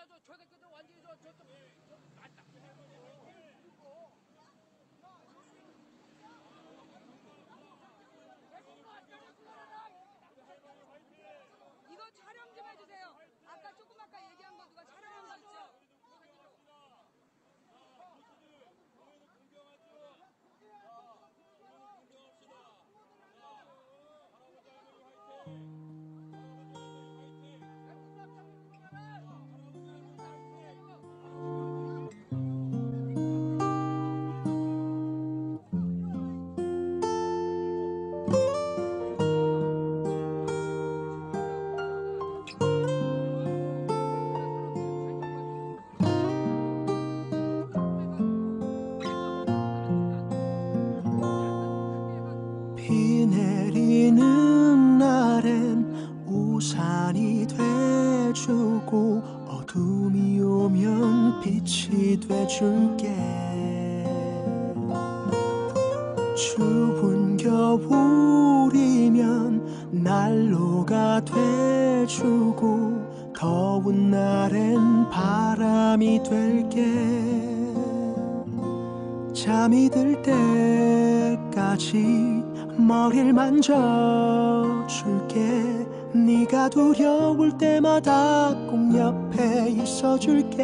이거 촬영 좀 해주세요. 아까 조금 아까 얘기한 거 누가 촬영한 거 있죠? 비 내리는 날엔 우산이 돼주고 어둠이 오면 빛이 돼줄게. 추운 겨울이면 난로가 돼주고 더운 날엔 바람이 될게. 잠이 들 때까지 머리를 만져줄게. 네가 두려울 때마다 꼭 옆에 있어줄게.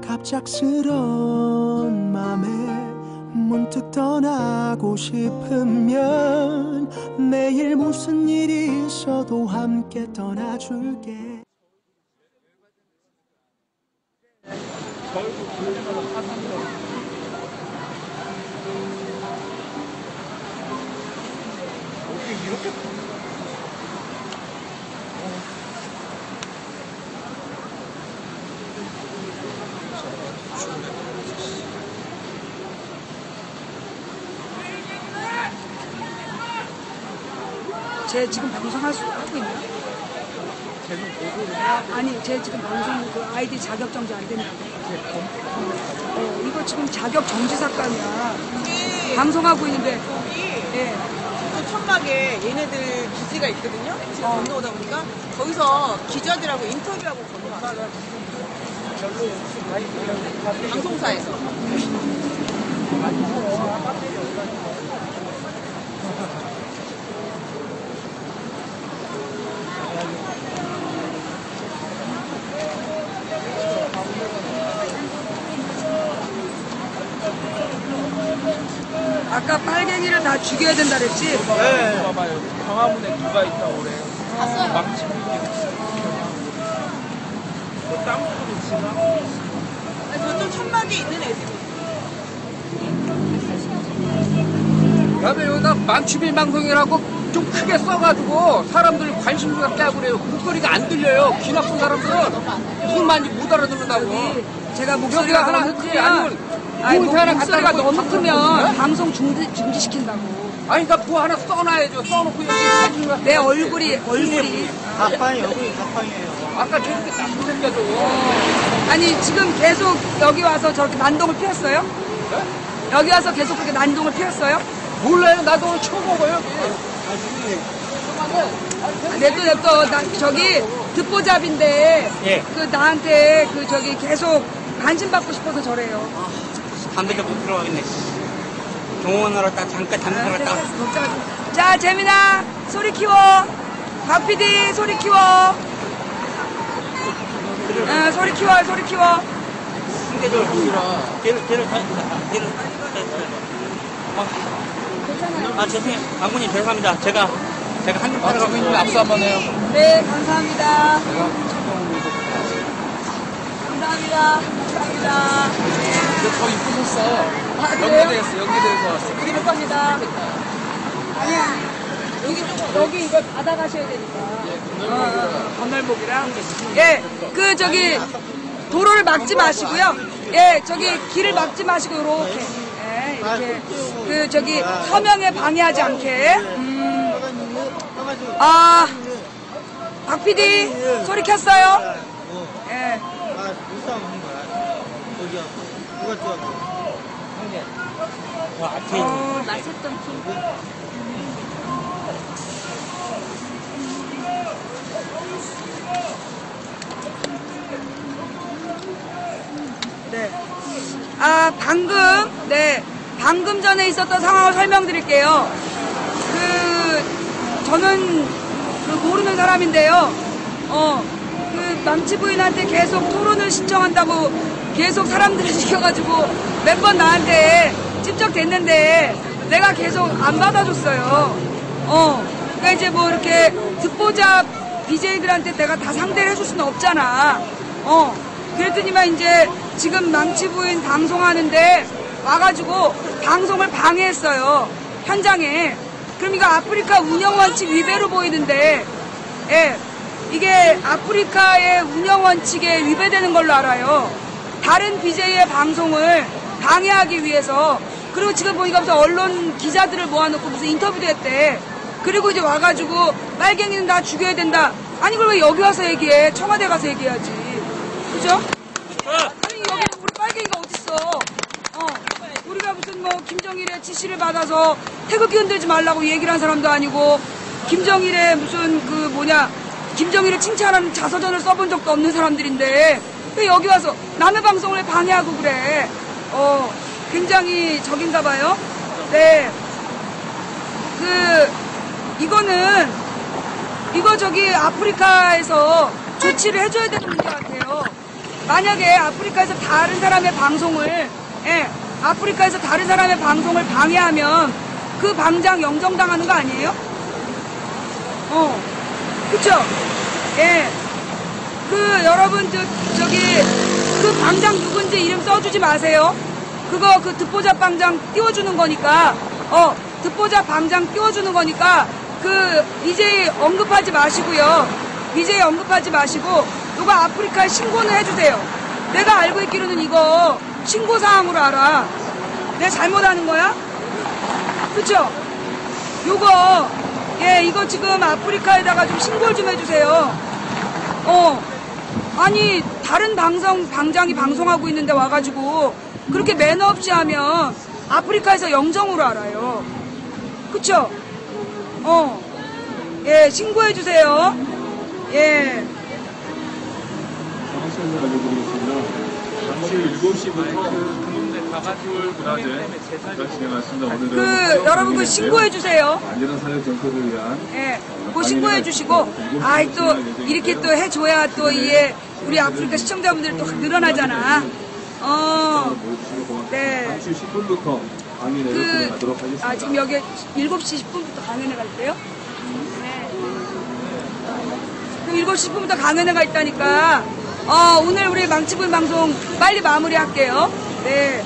갑작스런 맘에 문득 떠나고 싶으면 내일 무슨 일이 있어도 함께 떠나줄게. 이렇게 쟤 지금 방송할 수 하고 있나? 계속 보도를 해야 돼. 아니, 쟤 지금 방송 그 아이디 자격 정지 안 된다고. 이거 지금 자격 정지 사건이야. 방송하고 있는데. 예. 그 천막에 얘네들 기지가 있거든요. 지금 건너오다 보니까 거기서 기자들하고 인터뷰하고 건너왔어요. 방송사에서. 아까 빨갱이를 다 죽여야 된다 그랬지? 네. 봐봐요. 광화문에 누가 있다 오래. 봤어요. 막 지금 땅속으로 지나가고 있어. 저쪽 천막에 있는 애들이. 그다음에 여기다 망치비 방송이라고 좀 크게 써가지고 사람들 관심 갖게 하고 그래요. 목소리가 안 들려요. 귀 나쁜 사람들은 무슨 말인지 못 알아듣는다고. 제가 목소리가 하나 너무 했지. 크면 아니면 뭐 하나 목소리가 갖다 놓고 너무 크면 어? 방송 중지시킨다고. 아니 그러니까 뭐 하나 써놔야죠. 써놓고 여기 관심 갖게 내 하고. 얼굴이 가판이 여기 가판이에요. 아까 저렇게 딱 생겨도 아니 지금 계속 여기 와서 저렇게 난동을 피웠어요? 여기 와서 계속 그렇게 난동을 피웠어요? 몰라요. 나도 오늘 처음 먹어요. 냅둬 나 저기 듣보잡인데 예. 그 나한테 그 저기 계속 관심 받고 싶어서 저래요. 담배도 못 들어가겠네. 동원하러 딱 잠깐 담배 하러 딱. 자 재민아 소리 키워. 박 PD 소리 키워. 소리 키워. 승대절 걔를 아 죄송해요. 장군님 죄송합니다. 제가 한입 따라가고 장군님 악수 한번 해요. 네 감사합니다. 근데 더 이쁘셨어. 그래요? 연기돼서 왔어. 드릴 겁니다. 아니 여기 이걸 받아가셔야 되니까. 건널목이랑. 예, 그 저기 도로를 막지 마시고요. 예, 저기 길을 막지 마시고 이렇게. 예, 이렇게 그 저기 서명에 방해하지 않게. 아, 박 PD 소리 켰어요? 예. 맛있던 방금 전에 있었던 상황을 설명드릴게요. 저는 모르는 사람인데요. 망치 부인한테 계속 토론을 신청한다고 계속 사람들이 시켜가지고 몇 번 나한테 찝적댔는데 내가 계속 안 받아줬어요. 그러니까 이제 뭐 이렇게 듣보잡 BJ들한테 내가 다 상대를 해줄 수는 없잖아. 그랬더니만 이제 지금 망치 부인 방송하는데 와가지고 방송을 방해했어요. 현장에. 그럼 이거 아프리카 운영 원칙 위배로 보이는데, 예, 이게 아프리카의 운영 원칙에 위배되는 걸로 알아요. 다른 BJ의 방송을 방해하기 위해서. 그리고 지금 보니까 무슨 언론 기자들을 모아놓고 무슨 인터뷰도 했대. 그리고 이제 와가지고 빨갱이는 다 죽여야 된다. 아니 그걸 왜 여기 와서 얘기해? 청와대 가서 얘기해야지. 그죠? 아니 여기 우리 빨갱이가 어딨어? 우리가 무슨 뭐 김정일의 지시를 받아서 태극기 흔들지 말라고 얘기를 한 사람도 아니고 김정일의 무슨 김정일을 칭찬하는 자서전을 써본 적도 없는 사람들인데 왜 여기 와서 남의 방송을 방해하고 그래? 굉장히 적인가 봐요. 네. 이거 저기 아프리카에서 조치를 해줘야 되는 문제 같아요. 만약에 아프리카에서 다른 사람의 방송을 방해하면 그 방장 영정당하는 거 아니에요? 그쵸? 예. 여러분, 그 방장 누군지 이름 써주지 마세요. 그거 듣보잡 방장 띄워주는 거니까, 듣보잡 방장 띄워주는 거니까, BJ 언급하지 마시고요. BJ 언급하지 마시고, 누가 아프리카에 신고는 해주세요. 내가 알고 있기로는 이거 신고사항으로 알아. 내가 잘못하는 거야? 그쵸? 이거 지금 아프리카에다가 좀 신고를 좀 해주세요. 아니, 다른 방장이 방송하고 있는데 와가지고, 그렇게 매너 없이 하면 아프리카에서 영정으로 알아요. 그쵸? 예, 신고해주세요. 예. 정확히 알려드리겠습니다. 잠시 7시부터 문화제 진행하겠습니다. 오늘은 여러분 신고해주세요. 안전한 사회 정책을 위한 예, 신고해주시고, 또 이렇게 또 해줘야 또 우리 아프리카 시청자분들이 또 늘어나잖아. 네. 잠시 10분부터 강의 내로 진행하도록 하겠습니다. 지금 여기 7시 10분부터 강연회가 있대요? 네. 그럼 7시 10분부터 강연회가 있다니까, 오늘 우리 망치부인 방송 빨리 마무리할게요. 네.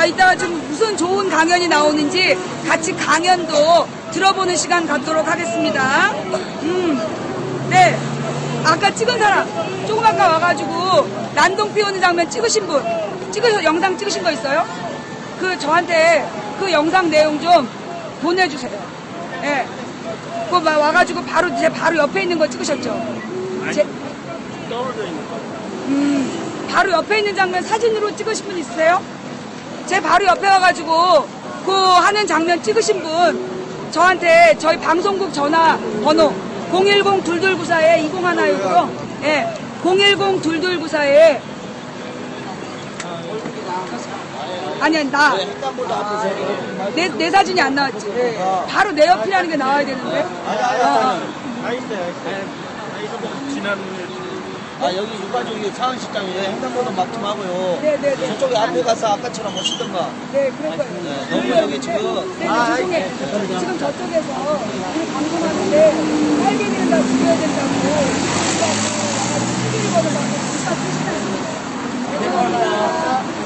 이따가 좀 무슨 좋은 강연이 나오는지 같이 강연도 들어보는 시간 갖도록 하겠습니다. 네. 아까 찍은 사람, 조금 아까 와가지고 난동 피우는 장면 찍으신 분, 영상 찍으신 거 있어요? 저한테 그 영상 내용 좀 보내주세요. 예. 네. 와가지고 제 바로 옆에 있는 거 찍으셨죠? 떨어져 있는 거. 바로 옆에 있는 장면 사진으로 찍으신 분 있으세요? 제 바로 옆에 와가지고 하는 장면 찍으신 분 저한테 저희 방송국 전화 번호 010-2294-2016이고요. 예, 010-2294-. 아니야, 내 사진이 안 나왔지. 바로 내 옆이라는 게 나와야 되는데. 지난 여기 유가족이 상황식당이에요. 횡단보도 막좀 하고요. 네네네. 저쪽에 앞에 가서 아까처럼 오시던가. 네, 그럴 거예요. 너무 여기 지금. 네, 죄송해요. 지금 저쪽에서 우리 방송하는데 빨갱이는 다 죽여야 된다고. TV를 보는 방송 기사 쓰시나요?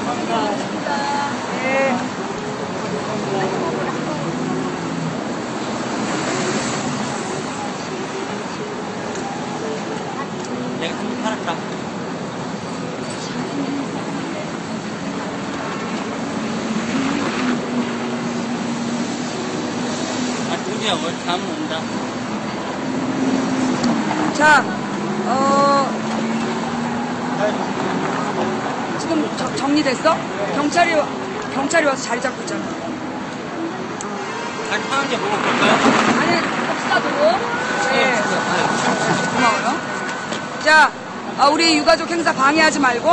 감사합니다. 네. 내가 한번 팔았다. 돈이야, 뭘 다음은 온다. 자, 지금 정리됐어? 경찰이 와서 자리 잡고 있잖아. 편하게 먹어볼까요? 아니, 혹시라도. 네. 고마워요. 자, 우리 유가족 행사 방해하지 말고,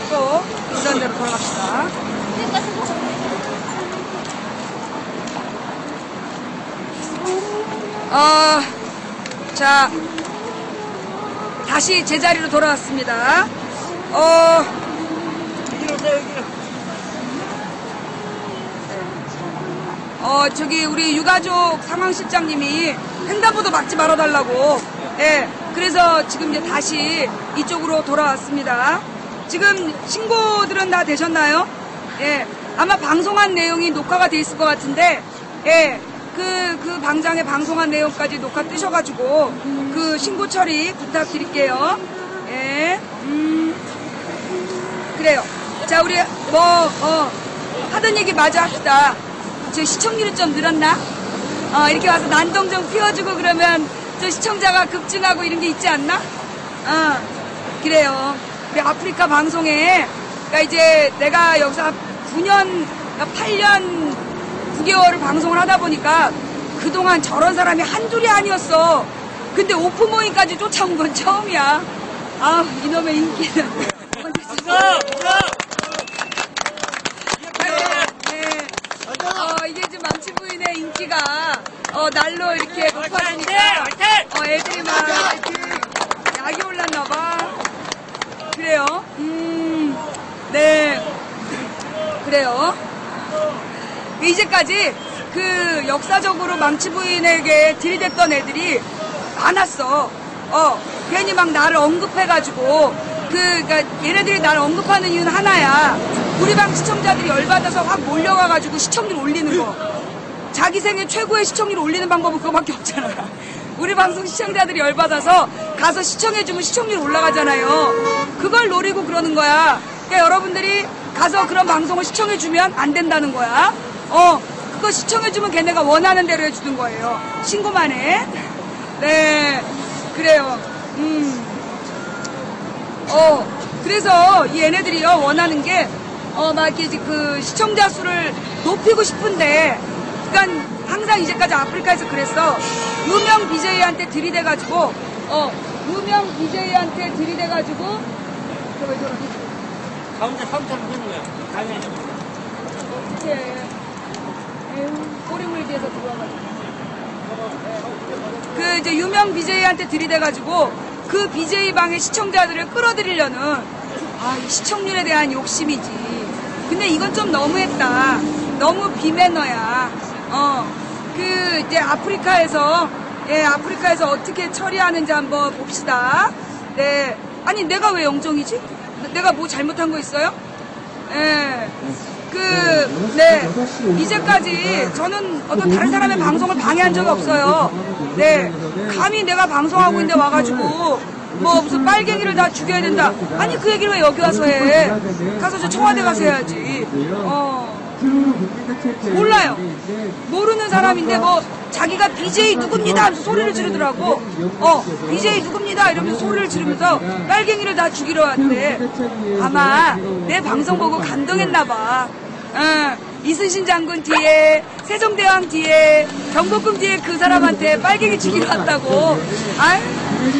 또, 있던 대로 돌아갑시다. 자, 다시 제자리로 돌아왔습니다. 저기 우리 유가족 상황실장님이 횡단보도 막지 말아달라고. 예, 그래서 지금 이제 다시 이쪽으로 돌아왔습니다. 지금 신고들은 다 되셨나요? 예, 아마 방송한 내용이 녹화가 돼 있을 것 같은데, 예, 그 방장에 방송한 내용까지 녹화 뜨셔가지고 그 신고 처리 부탁드릴게요. 예, 그래요. 자, 우리 하던 얘기 마저 합시다. 저 시청률이 좀 늘었나? 이렇게 와서 난동 좀 피워주고 그러면 저 시청자가 급증하고 이런 게 있지 않나? 그래요. 우리 아프리카 방송에, 그러니까 이제 내가 여기서 9년, 8년 9개월을 방송을 하다 보니까 그동안 저런 사람이 한둘이 아니었어. 근데 오픈 모임까지 쫓아온 건 처음이야. 이놈의 인기는. 이게 지금 망치 부인의 인기가 날로 이렇게 높아지니까 애들이 막 약이 올랐나봐. 그래요. 네, 그래요. 이제까지 그 역사적으로 망치 부인에게 들이댔던 애들이 많았어. 괜히 막 나를 언급해가지고 그러니까 얘네들이 나를 언급하는 이유는 하나야. 우리 방 시청자들이 열받아서 확 몰려가가지고 시청률 올리는 거. 자기 생애 최고의 시청률 올리는 방법은 그거밖에 없잖아. 우리 방송 시청자들이 열받아서 가서 시청해주면 시청률 올라가잖아요. 그걸 노리고 그러는 거야. 그러니까 여러분들이 가서 그런 방송을 시청해주면 안 된다는 거야. 그거 시청해주면 걔네가 원하는 대로 해주는 거예요. 신고만 해. 네, 그래요. 그래서 이 얘네들이요 원하는 게 막 이렇게 그 시청자 수를 높이고 싶은데, 그러니까 항상 이제까지 아프리카에서 그랬어. 유명 BJ한테 들이대가지고 유명 BJ한테 들이대가지고 저왜 저러지? 가운데 삼촌 보는 거야. 가면. 이렇게 꼬리물 뒤에서 들어와가지고 그 이제 유명 BJ한테 들이대가지고 그 BJ 방의 시청자들을 끌어들이려는 이 시청률에 대한 욕심이지. 근데 이건 좀 너무했다. 너무 비매너야. 그 이제 아프리카에서 어떻게 처리하는지 한번 봅시다. 네. 아니 내가 왜 영정이지? 내가 뭐 잘못한 거 있어요? 네. 이제까지 저는 어떤 다른 사람의 방송을 방해한 적이 없어요. 네. 감히 내가 방송하고 있는데 와가지고 뭐 무슨 빨갱이를 다 죽여야 된다. 아니 그 얘기를 왜 여기 와서 해? 가서 저 청와대 가서 해야지. 몰라요. 모르는 사람인데 뭐 자기가 BJ 누굽니다 하면서 소리를 지르더라고. BJ 누굽니다 이러면서 소리를 지르면서 빨갱이를 다 죽이러 왔대. 아마 내 방송 보고 감동했나봐. 이순신 장군 뒤에, 세종대왕 뒤에, 경복궁 뒤에 그 사람한테 빨갱이 죽이러 왔다고.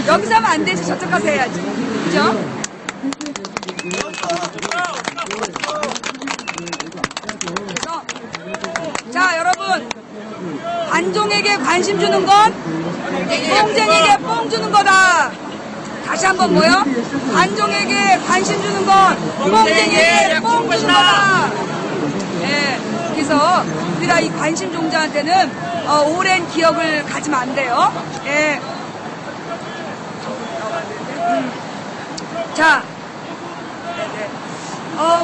여기서 하면 안 되지. 저쪽 가서 해야지. 그죠? 자, 여러분. 관종에게 관심 주는 건 뽕쟁이에게 뽕 주는 거다. 다시 한번 뭐요? 관종에게 관심 주는 건 뽕쟁이에게 뽕 주는 거다. 예, 그래서 우리가 이 관심 종자한테는 오랜 기억을 가지면 안 돼요. 예. 자,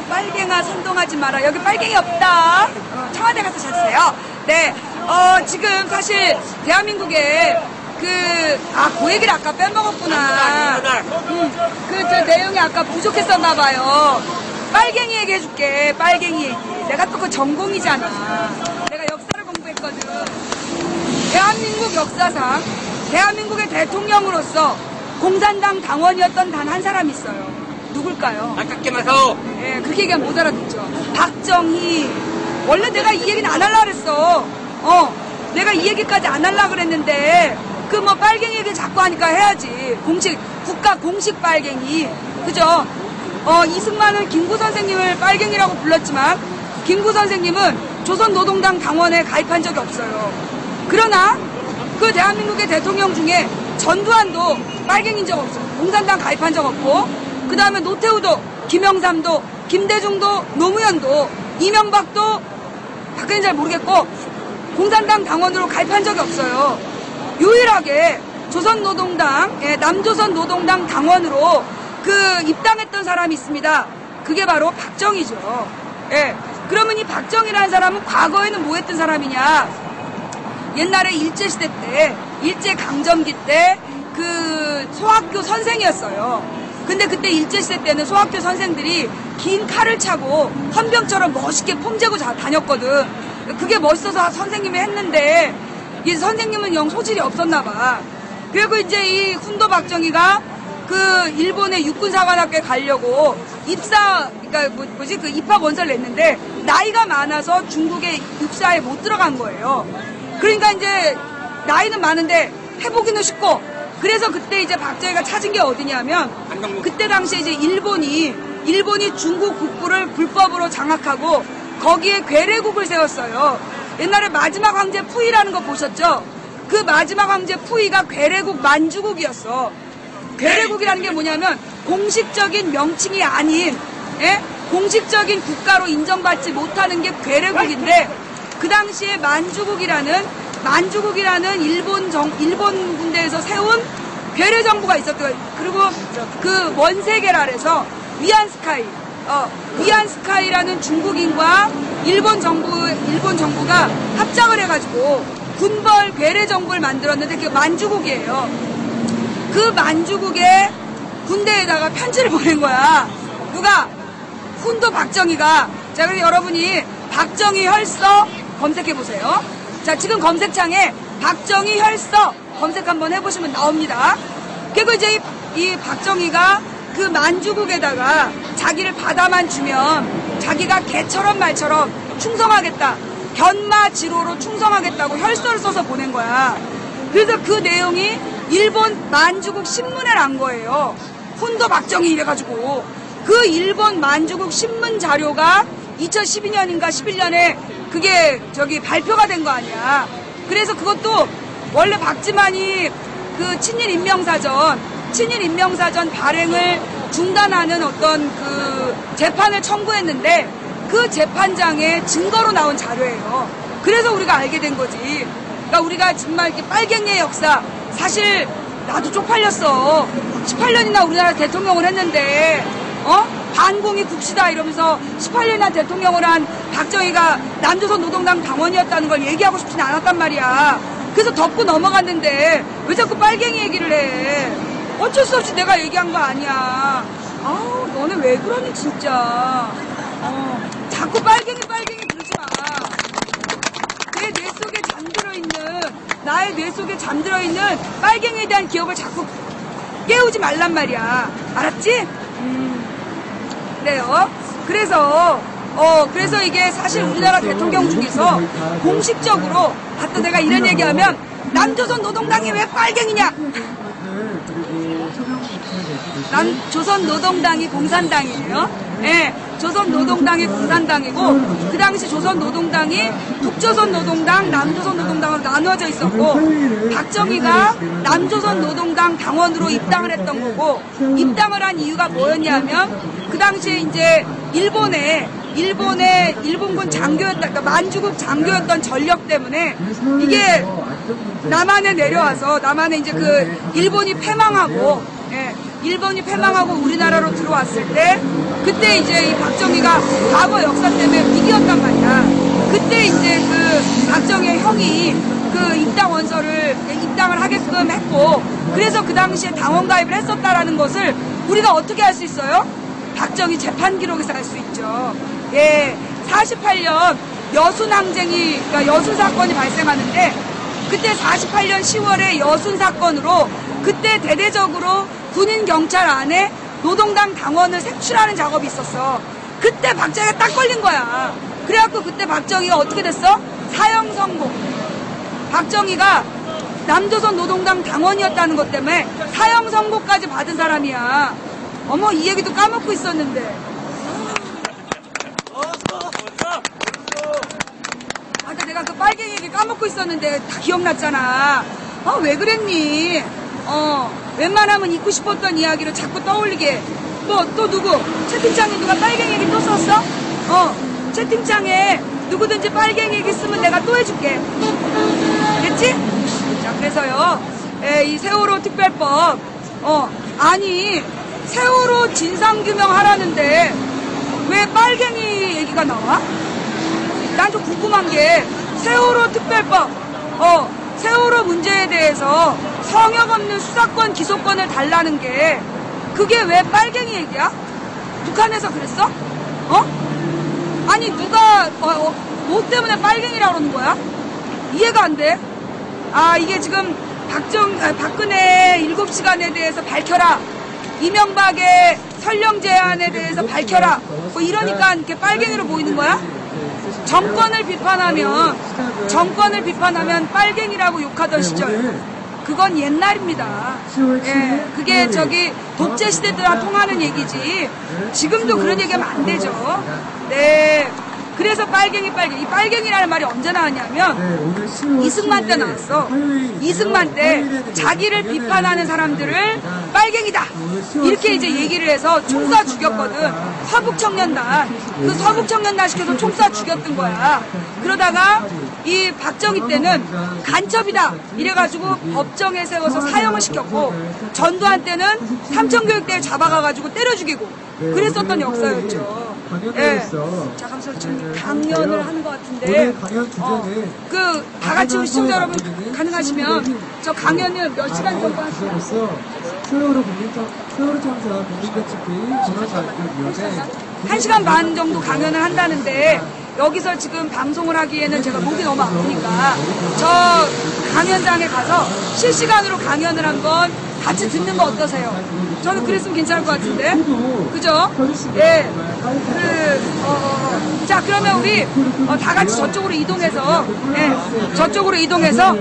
빨갱아 선동하지 마라. 여기 빨갱이 없다. 청와대 가서 찾으세요. 네, 지금 사실 대한민국에 그 얘기를 아까 빼먹었구나. 저 내용이 아까 부족했었나봐요. 빨갱이 얘기 해줄게. 빨갱이 얘기. 내가 또 그 전공이잖아. 내가 역사를 공부했거든. 대한민국 역사상 대한민국의 대통령으로서 공산당 당원이었던 단 한 사람이 있어요. 누굴까요? 아깝게 마서. 예, 그렇게 얘기하면 못 알아듣죠. 박정희. 원래 내가 이 얘기는 안 하려고 그랬어. 내가 이 얘기까지 안 하려고 그랬는데 그 뭐 빨갱이 얘기 자꾸 하니까 해야지. 국가 공식 빨갱이. 그죠? 이승만은 김구 선생님을 빨갱이라고 불렀지만 김구 선생님은 조선노동당 당원에 가입한 적이 없어요. 그러나 그 대한민국의 대통령 중에 전두환도 빨갱이인 적 없어요. 공산당 가입한 적 없고, 그 다음에 노태우도, 김영삼도, 김대중도, 노무현도, 이명박도, 박근혜는 잘 모르겠고 공산당 당원으로 가입한 적이 없어요. 유일하게 조선노동당, 남조선노동당 당원으로 그 입당했던 사람이 있습니다. 그게 바로 박정희죠. 예. 그러면 이 박정희라는 사람은 과거에는 뭐 했던 사람이냐? 옛날에 일제시대 때, 일제강점기 때 그 소학교 선생이었어요. 근데 그때 일제시대 때는 소학교 선생들이 긴 칼을 차고 헌병처럼 멋있게 폼재고 다녔거든. 그게 멋있어서 선생님이 했는데 이 선생님은 영 소질이 없었나 봐. 그리고 이제 이 훈도 박정희가 그 일본의 육군사관학교에 가려고 그러니까 그 입학 원서를 냈는데 나이가 많아서 중국의 육사에 못 들어간 거예요. 그러니까 이제 나이는 많은데 해보기는 쉽고, 그래서 그때 이제 박정희가 찾은 게 어디냐면, 그때 당시에 이제 일본이 중국 북부를 불법으로 장악하고 거기에 괴뢰국을 세웠어요. 옛날에 마지막 황제 푸이라는 거 보셨죠? 그 마지막 황제 푸이가 괴뢰국 만주국이었어. 괴뢰국이라는 게 뭐냐면 공식적인 명칭이 아닌, 공식적인 국가로 인정받지 못하는 게 괴뢰국인데, 그 당시에 만주국이라는 일본 군대에서 세운 괴뢰 정부가 있었대요. 그리고 그 원세계랄에서 위안스카이라는 중국인과 일본 정부가 합작을 해가지고 군벌 괴뢰 정부를 만들었는데 그게 만주국이에요. 그 만주국의 군대에다가 편지를 보낸 거야. 누가? 훈도 박정희가. 자, 그래서 여러분이 박정희 혈서 검색해보세요. 자, 지금 검색창에 박정희 혈서 검색 한번 해보시면 나옵니다. 그리고 이제 이 박정희가 그 만주국에다가 자기를 받아만 주면 자기가 개처럼 말처럼 충성하겠다. 견마지로로 충성하겠다고 혈서를 써서 보낸 거야. 그래서 그 내용이 일본 만주국 신문에 난 거예요. 훈도 박정희 이래가지고. 그 일본 만주국 신문 자료가 2012년인가 11년에 그게 발표가 된 거 아니야. 그래서 그것도 원래 박지만이 그 친일인명사전 발행을 중단하는 어떤 그 재판을 청구했는데 그 재판장의 증거로 나온 자료예요. 그래서 우리가 알게 된 거지. 그러니까 우리가 정말 이렇게 빨갱이의 역사, 사실 나도 쪽팔렸어. 18년이나 우리나라 대통령을 했는데 반공이 국시다 이러면서 18년이나 대통령을 한 박정희가 남조선 노동당 당원이었다는 걸 얘기하고 싶진 않았단 말이야. 그래서 덮고 넘어갔는데 왜 자꾸 빨갱이 얘기를 해? 어쩔 수 없이 내가 얘기한 거 아니야. 아우, 너네 왜 그러니 진짜. 자꾸 빨갱이 그러지 마. 나의 뇌 속에 잠들어 있는 빨갱이에 대한 기억을 자꾸 깨우지 말란 말이야. 알았지? 그래요. 그래서 이게 사실 우리나라 대통령 중에서 공식적으로 하여튼 내가 이런 얘기하면 남조선 노동당이 왜 빨갱이냐? 남조선 노동당이 공산당이에요. 예, 조선 노동당이 공산당이고 그 당시 조선 노동당이 북조선 노동당, 남조선 노동당으로 나누어져 있었고 박정희가 남조선 노동당 당원으로 입당을 했던 거고 입당을 한 이유가 뭐였냐면 그 당시에 이제 일본군 장교였다, 그러니까 만주국 장교였던 전력 때문에 이게 남한에 내려와서 남한에 이제 그 일본이 패망하고 우리나라로 들어왔을 때 그때 이제 이 박정희가 과거 역사 때문에 위기였단 말이야. 그때 이제 그 박정희의 형이 그 입당 원서를 입당을 하게끔 했고 그래서 그 당시에 당원 가입을 했었다라는 것을 우리가 어떻게 알 수 있어요? 박정희 재판 기록에서 알 수 있죠. 예, 48년 여순항쟁이, 그러니까 여순 사건이 발생하는데 그때 48년 10월에 여순 사건으로 그때 대대적으로 군인 경찰 안에 노동당 당원을 색출하는 작업이 있었어. 그때 박정희가 딱 걸린 거야. 그래갖고 그때 박정희가 어떻게 됐어? 사형 선고. 박정희가 남조선 노동당 당원이었다는 것 때문에 사형 선고까지 받은 사람이야. 어머, 이 얘기도 까먹고 있었는데. 먹고 있었는데 다 기억났잖아. 왜 그랬니? 웬만하면 잊고 싶었던 이야기를 자꾸 떠올리게. 또 누구? 채팅창에 누가 빨갱이 얘기 또 썼어? 채팅창에 누구든지 빨갱이 얘기 쓰면 내가 또 해줄게. 알겠지? 자, 그래서요, 이 세월호 특별법, 아니, 세월호 진상규명 하라는데 왜 빨갱이 얘기가 나와? 난 좀 궁금한 게, 세월호 특별법, 세월호 문제에 대해서 성역 없는 수사권, 기소권을 달라는 게, 그게 왜 빨갱이 얘기야? 북한에서 그랬어? 아니, 누가, 뭐 때문에 빨갱이라고 그러는 거야? 이해가 안 돼. 이게 지금 박근혜 7시간에 대해서 밝혀라. 이명박의 설령 제안에 대해서 밝혀라. 뭐 이러니까 이렇게 빨갱이로 보이는 거야? 정권을 비판하면 빨갱이라고 욕하던 시절. 그건 옛날입니다. 예, 그게 저기 독재 시대 때랑 통하는 얘기지. 지금도 그런 얘기하면 안 되죠. 네. 그래서 빨갱이. 이 빨갱이라는 말이 언제 나왔냐면 이승만 때 나왔어. 이승만 때 자기를 비판하는 사람들을 빨갱이다. 이렇게 이제 얘기를 해서 총 쏴 죽였거든. 서북청년단. 그 서북청년단 시켜서 총 쏴 죽였던 거야. 그러다가 이 박정희 때는 간첩이다. 이래가지고 법정에 세워서 사형을 시켰고, 전두환 때는 삼청교육대에 잡아가가지고 때려 죽이고 그랬었던 역사였죠. 예. 자, 감사합니다. 지금 강연을 하는 것 같은데, 다 같이 우리 시청자 여러분 가능하시면 저 강연을 몇 시간 정도 하시나요? 세월호 참사 국민대책회의 전화자격위원회 1시간 반 정도 강연을 한다는데, 여기서 지금 방송을 하기에는 제가 목이 너무 아프니까 저 강연장에 가서 실시간으로 강연을 한번 같이 듣는 거 어떠세요? 저는 그랬으면 괜찮을 것 같은데. 그죠? 예. 자, 그러면 우리 다 같이 저쪽으로 이동해서, 저쪽으로 이동해서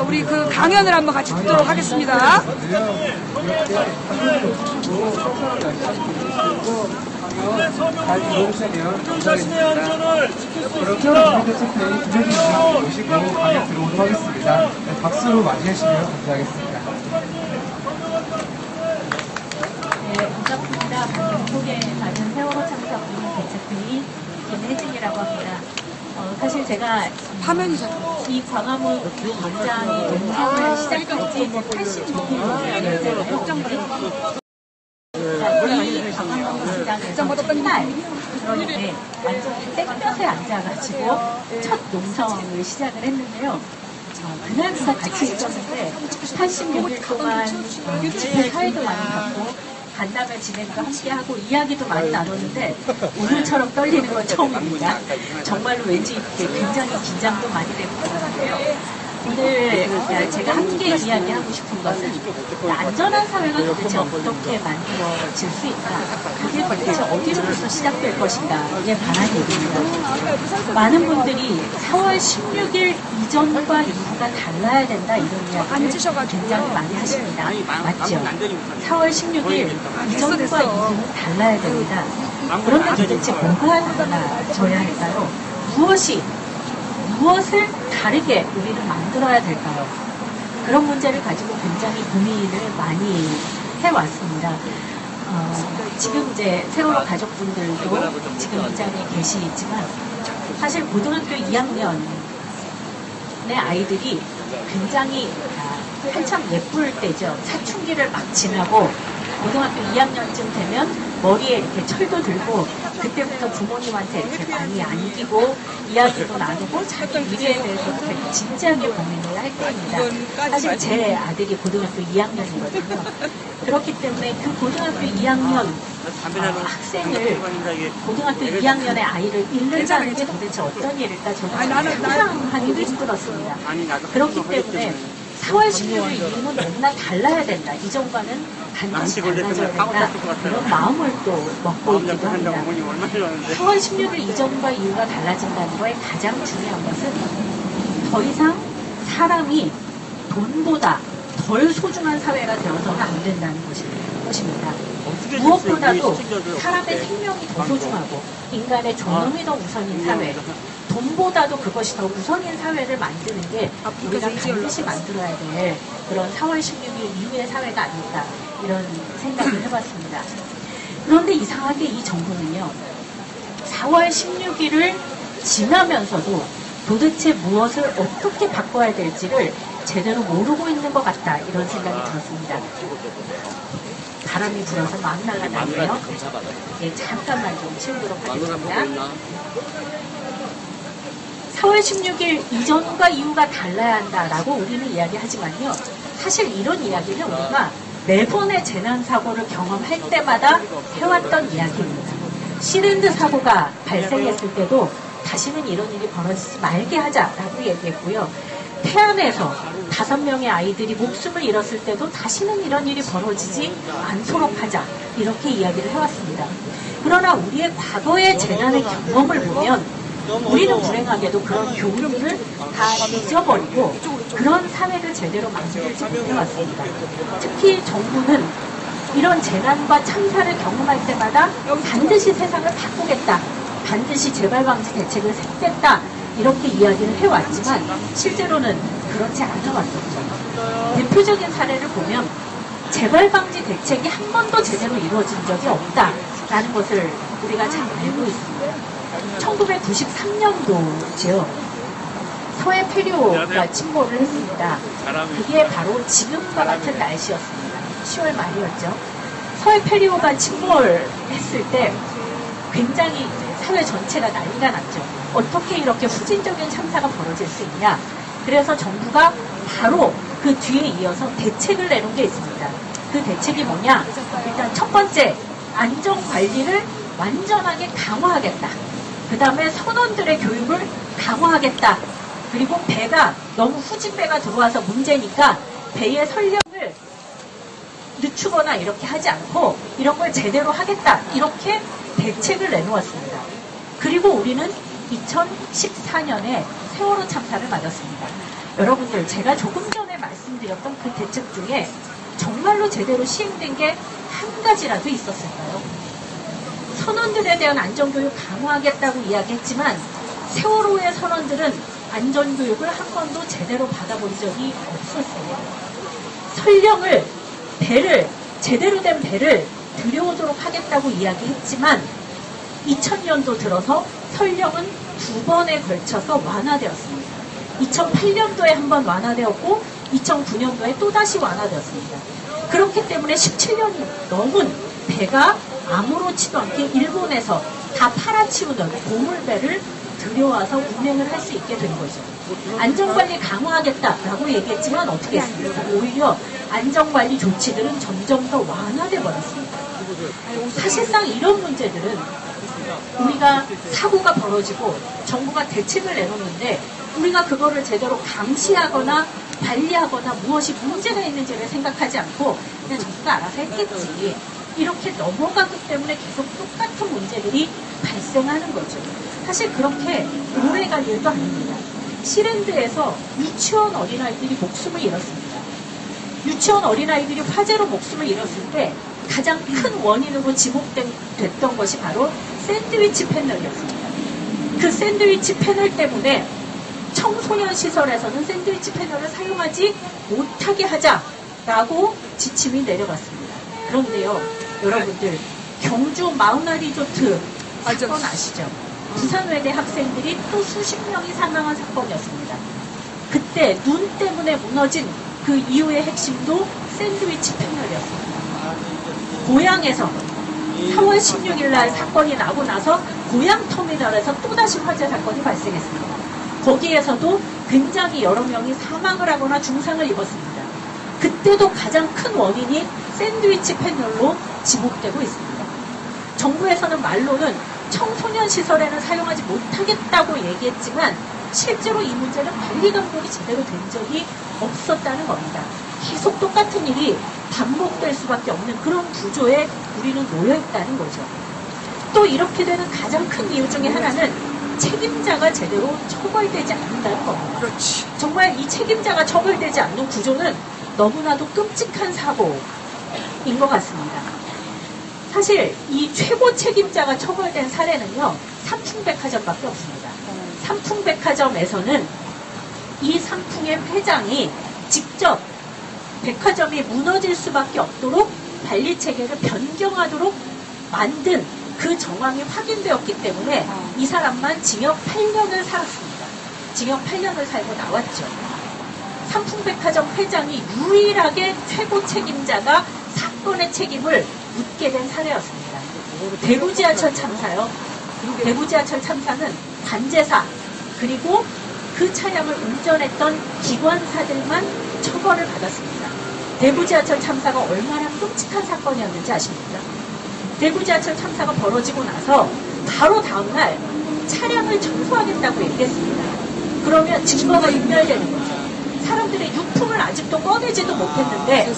우리 그 강연을 한번 같이 듣도록 하겠습니다. 잘 들어오시면 좀 자신의 안전을 지켰습니다. 모시고 강연 들어오도록 하겠습니다. 박수로 맞이하시면 감사하겠습니다. 네, 반갑습니다. 방송국에 가는 세월호 참사 국민대책회의 김혜진이라고 합니다. 사실 제가 이 광화문 광장이 농성을 시작한 지 86년이 됐잖아요. 이 광화문 광장에서 첫날 그런데 완전히 땡볕에 앉아가지고 첫 농성을 시작을 했는데요. 그날부터 같이 있었는데 86일 동안 집회 사회도 많이 갔고 간담회 진행도 함께하고 이야기도 많이 나눴는데 오늘처럼 떨리는 건 처음입니다. 정말로 왠지 이렇게 굉장히 긴장도 많이 되고 그러는데요. 오늘 제가 함께 이야기하고 싶은 것은 안전한 사회가 도대체 어떻게 만들어질 수 있다. 그게 도대체 어디로부터 시작될 것인가에 관한 얘기입니다. 많은 분들이 4월 16일 이전과 이후가 달라야 된다 이런 이야기를 굉장히 많이 하십니다. 맞죠? 4월 16일 이전과 이후는 달라야 됩니다. 그런데 도대체 뭐가 달라져야 할까요? 무엇을 다르게 우리는 만들어야 될까요? 그런 문제를 가지고 굉장히 고민을 많이 해왔습니다. 지금 이제 세월호 가족분들도 지금 이 자리에 계시지만 사실 고등학교 2학년의 아이들이 굉장히 한참 예쁠 때죠. 사춘기를 막 지나고 고등학교 2학년쯤 되면 머리에 이렇게 철도 들고 그때부터 부모님한테 이렇게 많이 안기고 이야기도 나누고 자기 미래에 대해서도 되게 진지하게 고민을 할 때입니다. 사실 제 아들이 고등학교 2학년이거든요. 그렇기 때문에 그 고등학교 2학년 학생을 고등학교 2학년의 아이를 잃는다는 게 도대체 어떤 일일까 저는 상상하기도 힘들었습니다. 그렇기 때문에 4월 16일 이후는 너무나 달라야 된다. 이전과는 반드시 달라져야 된다. 그런 마음을 또 먹고 있기도 합니다. 4월 16일 이전과 이후가 달라진다는 거에 가장 중요한 것은 더 이상 사람이 돈보다 덜 소중한 사회가 되어서는 안 된다는 것입니다. 무엇보다도 사람의 생명이 더 소중하고 인간의 존엄이 더 우선인 사회, 돈보다도 그것이 더 우선인 사회를 만드는 게 우리가 반드시 만들어야 될 그런 4월 16일 이후의 사회가 아닐까 이런 생각을 해봤습니다. 그런데 이상하게 이 정부는요. 4월 16일을 지나면서도 도대체 무엇을 어떻게 바꿔야 될지를 제대로 모르고 있는 것 같다 이런 생각이 들었습니다. 바람이 불어서 막 날아가네요. 네, 잠깐만 좀 치우도록 하겠습니다. 4월 16일 이전과 이후가 달라야 한다라고 우리는 이야기하지만요. 사실 이런 이야기는 우리가 매번의 재난사고를 경험할 때마다 해왔던 이야기입니다. 시랜드 사고가 발생했을 때도 다시는 이런 일이 벌어지지 말게 하자라고 얘기했고요. 태안에서 5명의 아이들이 목숨을 잃었을 때도 다시는 이런 일이 벌어지지 않도록 하자 이렇게 이야기를 해왔습니다. 그러나 우리의 과거의 재난의 경험을 보면 우리는 불행하게도 그런 교훈을 다 잊어버리고 그런 사회를 제대로 만들지 못해왔습니다. 특히 정부는 이런 재난과 참사를 경험할 때마다 반드시 세상을 바꾸겠다, 반드시 재발방지 대책을 세우겠다 이렇게 이야기를 해왔지만 실제로는 그렇지 않아왔었죠. 대표적인 사례를 보면 재발방지 대책이 한 번도 제대로 이루어진 적이 없다라는 것을 우리가 잘 알고 있습니다. 1993년도죠. 서해 폐류가 침몰을 했습니다. 그게 바로 지금과 같은 날씨였습니다. 10월 말이었죠. 서해 폐류가 침몰했을 때 굉장히 사회 전체가 난리가 났죠. 어떻게 이렇게 후진적인 참사가 벌어질 수 있냐. 그래서 정부가 바로 그 뒤에 이어서 대책을 내놓은 게 있습니다. 그 대책이 뭐냐. 일단 첫 번째, 안전관리를 완전하게 강화하겠다. 그 다음에 선원들의 교육을 강화하겠다. 그리고 배가 너무 후진배가 들어와서 문제니까 배의 선력을 늦추거나 이렇게 하지 않고 이런 걸 제대로 하겠다. 이렇게 대책을 내놓았습니다. 그리고 우리는 2014년에 세월호 참사를 맞았습니다. 여러분들 제가 조금 전에 말씀드렸던 그 대책 중에 정말로 제대로 시행된 게 한 가지라도 있었을까요? 선원들에 대한 안전교육 강화하겠다고 이야기했지만 세월호의 선원들은 안전교육을 한 번도 제대로 받아본 적이 없었어요. 설령을 배를 제대로 된 배를 들여오도록 하겠다고 이야기했지만 2000년도 들어서 설령은 2번에 걸쳐서 완화되었습니다. 2008년도에 한 번 완화되었고 2009년도에 또다시 완화되었습니다. 그렇기 때문에 17년이 넘은 배가 아무렇지도 않게 일본에서 다 팔아치우던 고물배를 들여와서 운행을 할 수 있게 된 거죠. 안전관리 강화하겠다라고 얘기했지만 어떻게 했습니까? 오히려 안전관리 조치들은 점점 더 완화돼 버렸습니다. 사실상 이런 문제들은 우리가 사고가 벌어지고 정부가 대책을 내놓는데 우리가 그거를 제대로 감시하거나 관리하거나 무엇이 문제가 있는지를 생각하지 않고 그냥 정부가 알아서 했겠지. 이렇게 넘어가기 때문에 계속 똑같은 문제들이 발생하는 거죠. 사실 그렇게 오래 갈 일도 아닙니다. 시랜드에서 유치원 어린아이들이 목숨을 잃었습니다. 유치원 어린아이들이 화재로 목숨을 잃었을 때 가장 큰 원인으로 지목됐던 것이 바로 샌드위치 패널이었습니다. 그 샌드위치 패널 때문에 청소년 시설에서는 샌드위치 패널을 사용하지 못하게 하자라고 지침이 내려갔습니다. 그런데요, 여러분들 경주 마우나 리조트 사건 아시죠? 부산외대 학생들이 또 수십 명이 사망한 사건이었습니다. 그때 눈 때문에 무너진 그 이유의 핵심도 샌드위치 패널이었습니다. 고양에서 4월 16일 날 사건이 나고 나서 고양터미널에서 또다시 화재 사건이 발생했습니다. 거기에서도 굉장히 여러 명이 사망을 하거나 중상을 입었습니다. 그때도 가장 큰 원인이 샌드위치 패널로 지목되고 있습니다. 정부에서는 말로는 청소년 시설에는 사용하지 못하겠다고 얘기했지만 실제로 이 문제는 관리 감독이 제대로 된 적이 없었다는 겁니다. 계속 똑같은 일이 반복될 수밖에 없는 그런 구조에 우리는 놓여있다는 거죠. 또 이렇게 되는 가장 큰 이유 중에 하나는 책임자가 제대로 처벌되지 않는다는 겁니다. 그렇지. 정말 이 책임자가 처벌되지 않는 구조는 너무나도 끔찍한 사고인 것 같습니다. 사실 이 최고 책임자가 처벌된 사례는요, 삼풍백화점밖에 없습니다. 삼풍백화점에서는 이 삼풍의 회장이 직접 백화점이 무너질 수밖에 없도록 관리체계를 변경하도록 만든 그 정황이 확인되었기 때문에 이 사람만 징역 8년을 살았습니다. 징역 8년을 살고 나왔죠. 삼풍백화점 회장이 유일하게 최고 책임자가 사건의 책임을 묻게 된 사례였습니다. 대구 지하철 참사요. 대구 지하철 참사는 관제사 그리고 그 차량을 운전했던 기관사들만 처벌을 받았습니다. 대구 지하철 참사가 얼마나 끔찍한 사건이었는지 아십니까? 대구 지하철 참사가 벌어지고 나서 바로 다음날 차량을 청소하겠다고 얘기했습니다. 그러면 증거가 인멸되는 거죠. 사람들의 유품을 아직도 꺼내지도 못했는데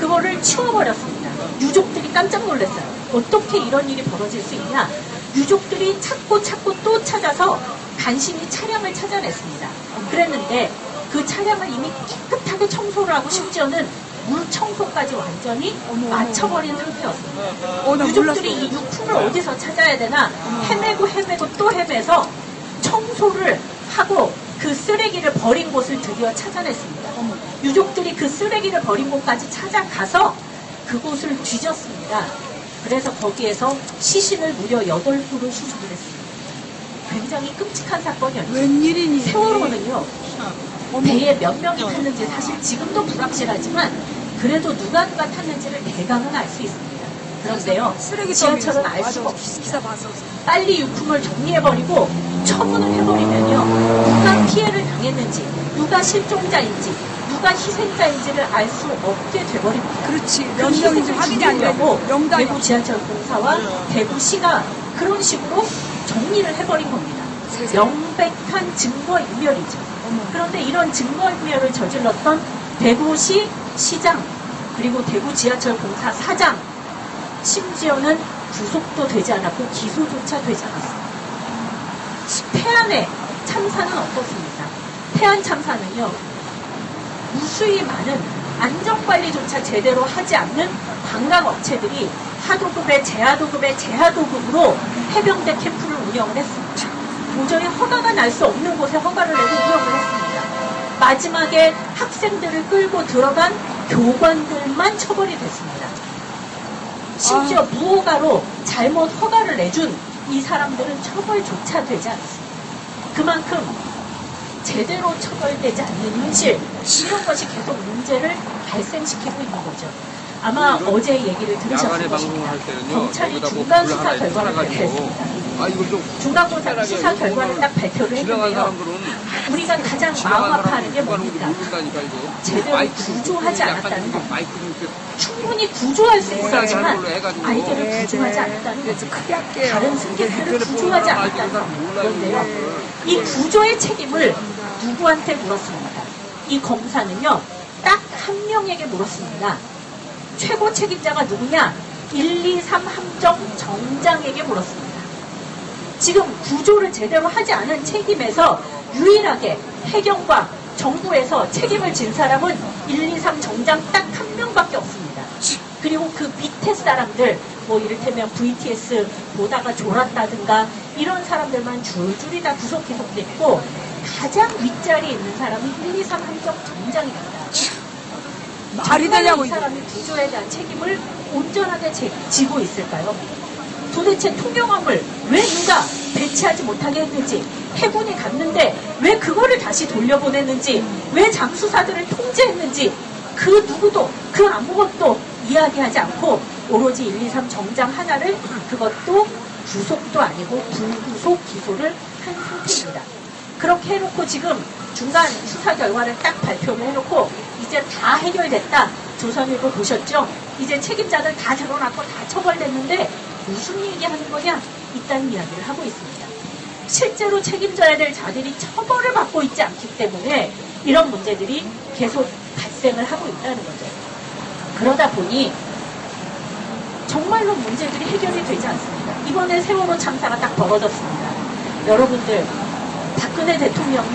그거를 치워버렸습니다. 유족들이 깜짝 놀랐어요. 어떻게 이런 일이 벌어질 수 있냐? 유족들이 찾고 또 찾아서 간신히 차량을 찾아냈습니다. 그랬는데 그 차량을 이미 깨끗하게 청소를 하고 심지어는 물 청소까지 완전히 마쳐버린 상태였습니다. 유족들이 이 유품을 어디서 찾아야 되나 헤매고 또 헤매서 청소를 하고 그 쓰레기를 버린 곳을 드디어 찾아냈습니다. 유족들이 그 쓰레기를 버린 곳까지 찾아가서 그곳을 뒤졌습니다. 그래서 거기에서 시신을 무려 8구를 수습을 했습니다. 굉장히 끔찍한 사건이었죠. 웬일이니? 세월호는요. 배에 몇 명이 탔는지 사실 지금도 불확실하지만 그래도 누가 탔는지를 대강은 알 수 있습니다. 그런데요. 지하철은 알 수가 없습니다. 빨리 유품을 정리해버리고 처분을 해버리면요. 누가 피해를 당했는지 누가 실종자인지 누가 희생자인지를 알 수 없게 돼버립니다. 그렇지. 몇 명인지 확인이 안 되고 대구 지하철공사와 대구시가 그런 식으로 정리를 해버린 겁니다. 명백한 증거인멸이죠. 그런데 이런 증거인멸을 저질렀던 대구시 시장 그리고 대구 지하철공사 사장 심지어는 구속도 되지 않았고 기소조차 되지 않았습니다. 태안의 참사는 어떻습니까? 태안 참사는요. 무수히 많은 안전관리조차 제대로 하지 않는 관광업체들이 하도급의 제하도급으로 해병대 캠프를 운영을 했습니다. 도저히 허가가 날 수 없는 곳에 허가를 내고 운영을 했습니다. 마지막에 학생들을 끌고 들어간 교관들만 처벌이 됐습니다. 심지어 무허가로 잘못 허가를 내준 이 사람들은 처벌조차 되지 않았습니다. 그만큼 제대로 처벌되지 않는 현실, 이런 것이 계속 문제를 발생시키고 있는 거죠. 아마 어제 얘기를 들으셨을 것입니다. 경찰이 중간 수사 결과를 발표했습니다. 중간 수사 결과를 딱 발표를 했는데요. 우리가 가장 마음 아파하는 게 뭡니까? 제대로 구조하지 않았다는 겁니다. 충분히 구조할 수 있었지만 아이들을 구조하지 않았다는 거죠. 다른 승객들을 구조하지 않았다는 겁니다. 그런데요. 이 구조의 책임을 누구한테 물었습니까? 이 검사는요. 딱 한 명에게 물었습니다. 최고 책임자가 누구냐? 123 함정 정장에게 물었습니다. 지금 구조를 제대로 하지 않은 책임에서 유일하게 해경과 정부에서 책임을 진 사람은 123 정장 딱 한 명밖에 없습니다. 그리고 그 밑에 사람들, 뭐 이를테면 VTS 보다가 졸았다든가 이런 사람들만 줄줄이 다 구속 기소됐고 가장 윗자리에 있는 사람이 123 함정 정장입니다. 말이 되냐고 이 사람이 구조에 대한 책임을 온전하게 지고 있을까요? 도대체 통영함을 왜 누가 배치하지 못하게 했는지, 해군이 갔는데 왜 그거를 다시 돌려보냈는지, 왜 잠수사들을 통제했는지 그 누구도 그 아무것도 이야기하지 않고 오로지 123 정장 하나를 그것도 구속도 아니고 불구속 기소를 한 상태입니다. 그렇게 해놓고 지금 중간 수사 결과를 딱 발표를 해놓고 이제 다 해결됐다. 조선일보 보셨죠? 이제 책임자들 다 드러났고 다 처벌됐는데 무슨 얘기하는 거냐? 있다는 이야기를 하고 있습니다. 실제로 책임져야 될 자들이 처벌을 받고 있지 않기 때문에 이런 문제들이 계속 발생을 하고 있다는 거죠. 그러다 보니 정말로 문제들이 해결이 되지 않습니다. 이번에 세월호 참사가 딱 벌어졌습니다. 여러분들, 박근혜 대통령은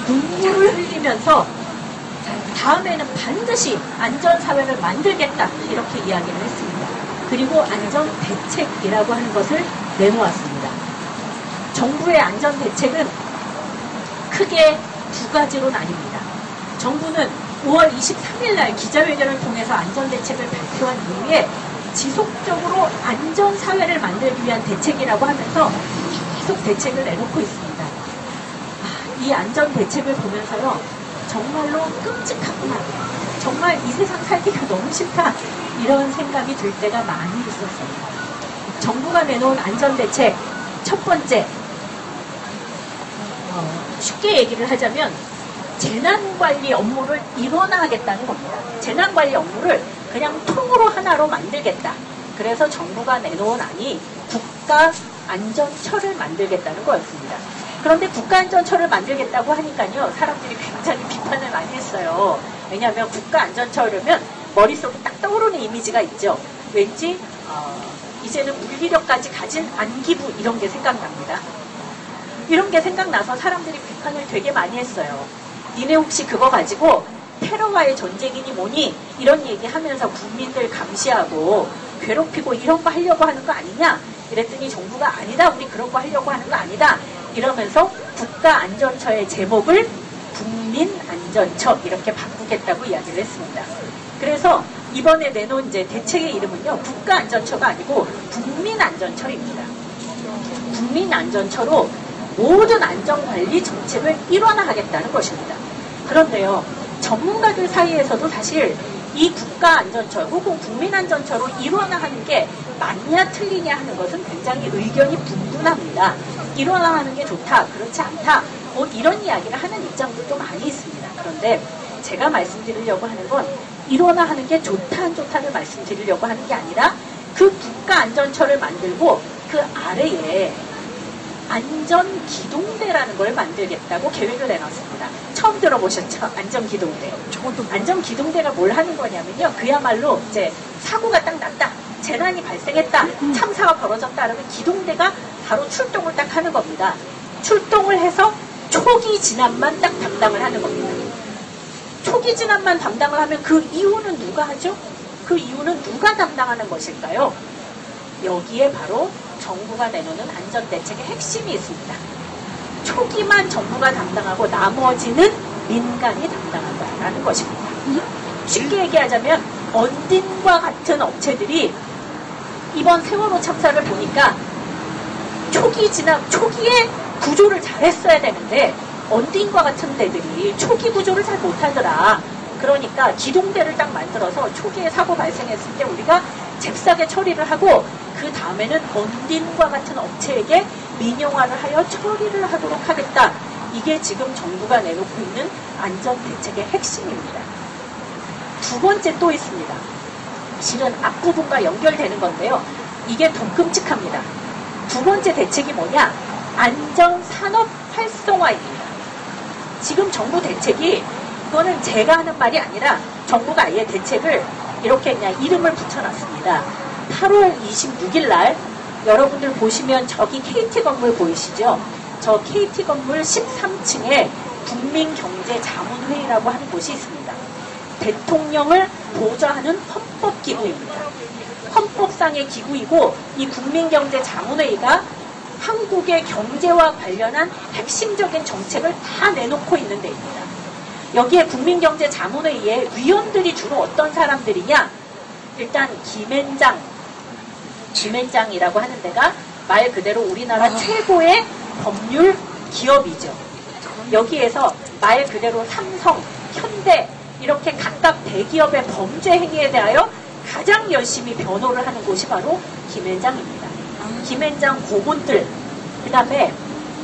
눈물을 흘리면서 다음에는 반드시 안전사회를 만들겠다 이렇게 이야기를 했습니다. 그리고 안전대책이라고 하는 것을 내놓았습니다. 정부의 안전대책은 크게 두 가지로 나뉩니다. 정부는 5월 23일 날 기자회견을 통해서 안전대책을 발표한 이후에 지속적으로 안전사회를 만들기 위한 대책이라고 하면서 계속 대책을 내놓고 있습니다. 이 안전대책을 보면서요, 정말로 끔찍하구나. 정말 이 세상 살기가 너무 싫다. 이런 생각이 들 때가 많이 있었어요. 정부가 내놓은 안전대책 첫 번째, 쉽게 얘기를 하자면 재난관리 업무를 일원화하겠다는 겁니다. 재난관리 업무를 그냥 통으로 하나로 만들겠다. 그래서 정부가 내놓은 안이 국가안전처를 만들겠다는 거였습니다. 그런데 국가안전처를 만들겠다고 하니까요, 사람들이 굉장히 비판을 많이 했어요. 왜냐하면 국가안전처라면 머릿속에 딱 떠오르는 이미지가 있죠. 왠지 이제는 물리력까지 가진 안기부 이런 게 생각납니다. 이런 게 생각나서 사람들이 비판을 되게 많이 했어요. 니네 혹시 그거 가지고 테러와의 전쟁이니 뭐니 이런 얘기하면서 국민들 감시하고 괴롭히고 이런 거 하려고 하는 거 아니냐? 이랬더니 정부가 아니다, 우리 그런 거 하려고 하는 거 아니다 이러면서 국가안전처의 제목을 국민안전처 이렇게 바꾸겠다고 이야기를 했습니다. 그래서 이번에 내놓은 이제 대책의 이름은요, 국가안전처가 아니고 국민안전처입니다. 국민안전처로 모든 안전관리 정책을 일원화하겠다는 것입니다. 그런데요, 전문가들 사이에서도 사실 이 국가안전처 혹은 국민안전처로 일원화하는 게 맞냐 틀리냐 하는 것은 굉장히 의견이 분분합니다. 일원화하는 게 좋다, 그렇지 않다, 뭐 이런 이야기를 하는 입장들도 많이 있습니다. 그런데 제가 말씀드리려고 하는 건 일원화하는 게 좋다 안 좋다를 말씀드리려고 하는 게 아니라 그 국가안전처를 만들고 그 아래에 안전기동대라는 걸 만들겠다고 계획을 내놨습니다. 처음 들어보셨죠? 안전기동대. 안전기동대가 뭘 하는 거냐면요, 그야말로 이제 사고가 딱 났다, 재난이 발생했다, 참사가 벌어졌다 그러면 기동대가 바로 출동을 딱 하는 겁니다. 출동을 해서 초기 진압만 딱 담당을 하는 겁니다. 초기 진압만 담당을 하면 그 이후는 누가 하죠? 그 이후는 누가 담당하는 것일까요? 여기에 바로 정부가 내놓는 안전대책의 핵심이 있습니다. 초기만 정부가 담당하고 나머지는 민간이 담당한다는 것입니다. 쉽게 얘기하자면 언딘과 같은 업체들이 이번 세월호 참사를 보니까 초기에 구조를 잘했어야 되는데 언딘과 같은 데들이 초기 구조를 잘 못하더라. 그러니까 기동대를 딱 만들어서 초기에 사고 발생했을 때 우리가 잽싸게 처리를 하고 그 다음에는 언딘과 같은 업체에게 민영화를 하여 처리를 하도록 하겠다. 이게 지금 정부가 내놓고 있는 안전대책의 핵심입니다. 두 번째 또 있습니다. 실은 앞부분과 연결되는 건데요, 이게 더 끔찍합니다. 두 번째 대책이 뭐냐? 안전산업 활성화입니다. 지금 정부 대책이, 이거는 제가 하는 말이 아니라 정부가 아예 대책을 이렇게 그냥 이름을 붙여놨습니다. 8월 26일 날 여러분들 보시면 저기 KT 건물 보이시죠? 저 KT 건물 13층에 국민경제자문회의라고 하는 곳이 있습니다. 대통령을 보좌하는 헌법기구입니다. 헌법상의 기구이고 이 국민경제자문회의가 한국의 경제와 관련한 핵심적인 정책을 다 내놓고 있는 데입니다. 여기에 국민경제자문회의에 위원들이 주로 어떤 사람들이냐? 일단 김앤장이라고 하는 데가 말 그대로 우리나라 최고의 법률 기업이죠. 여기에서 말 그대로 삼성, 현대 이렇게 각각 대기업의 범죄 행위에 대하여 가장 열심히 변호를 하는 곳이 바로 김앤장입니다. 김앤장 고문들, 그 다음에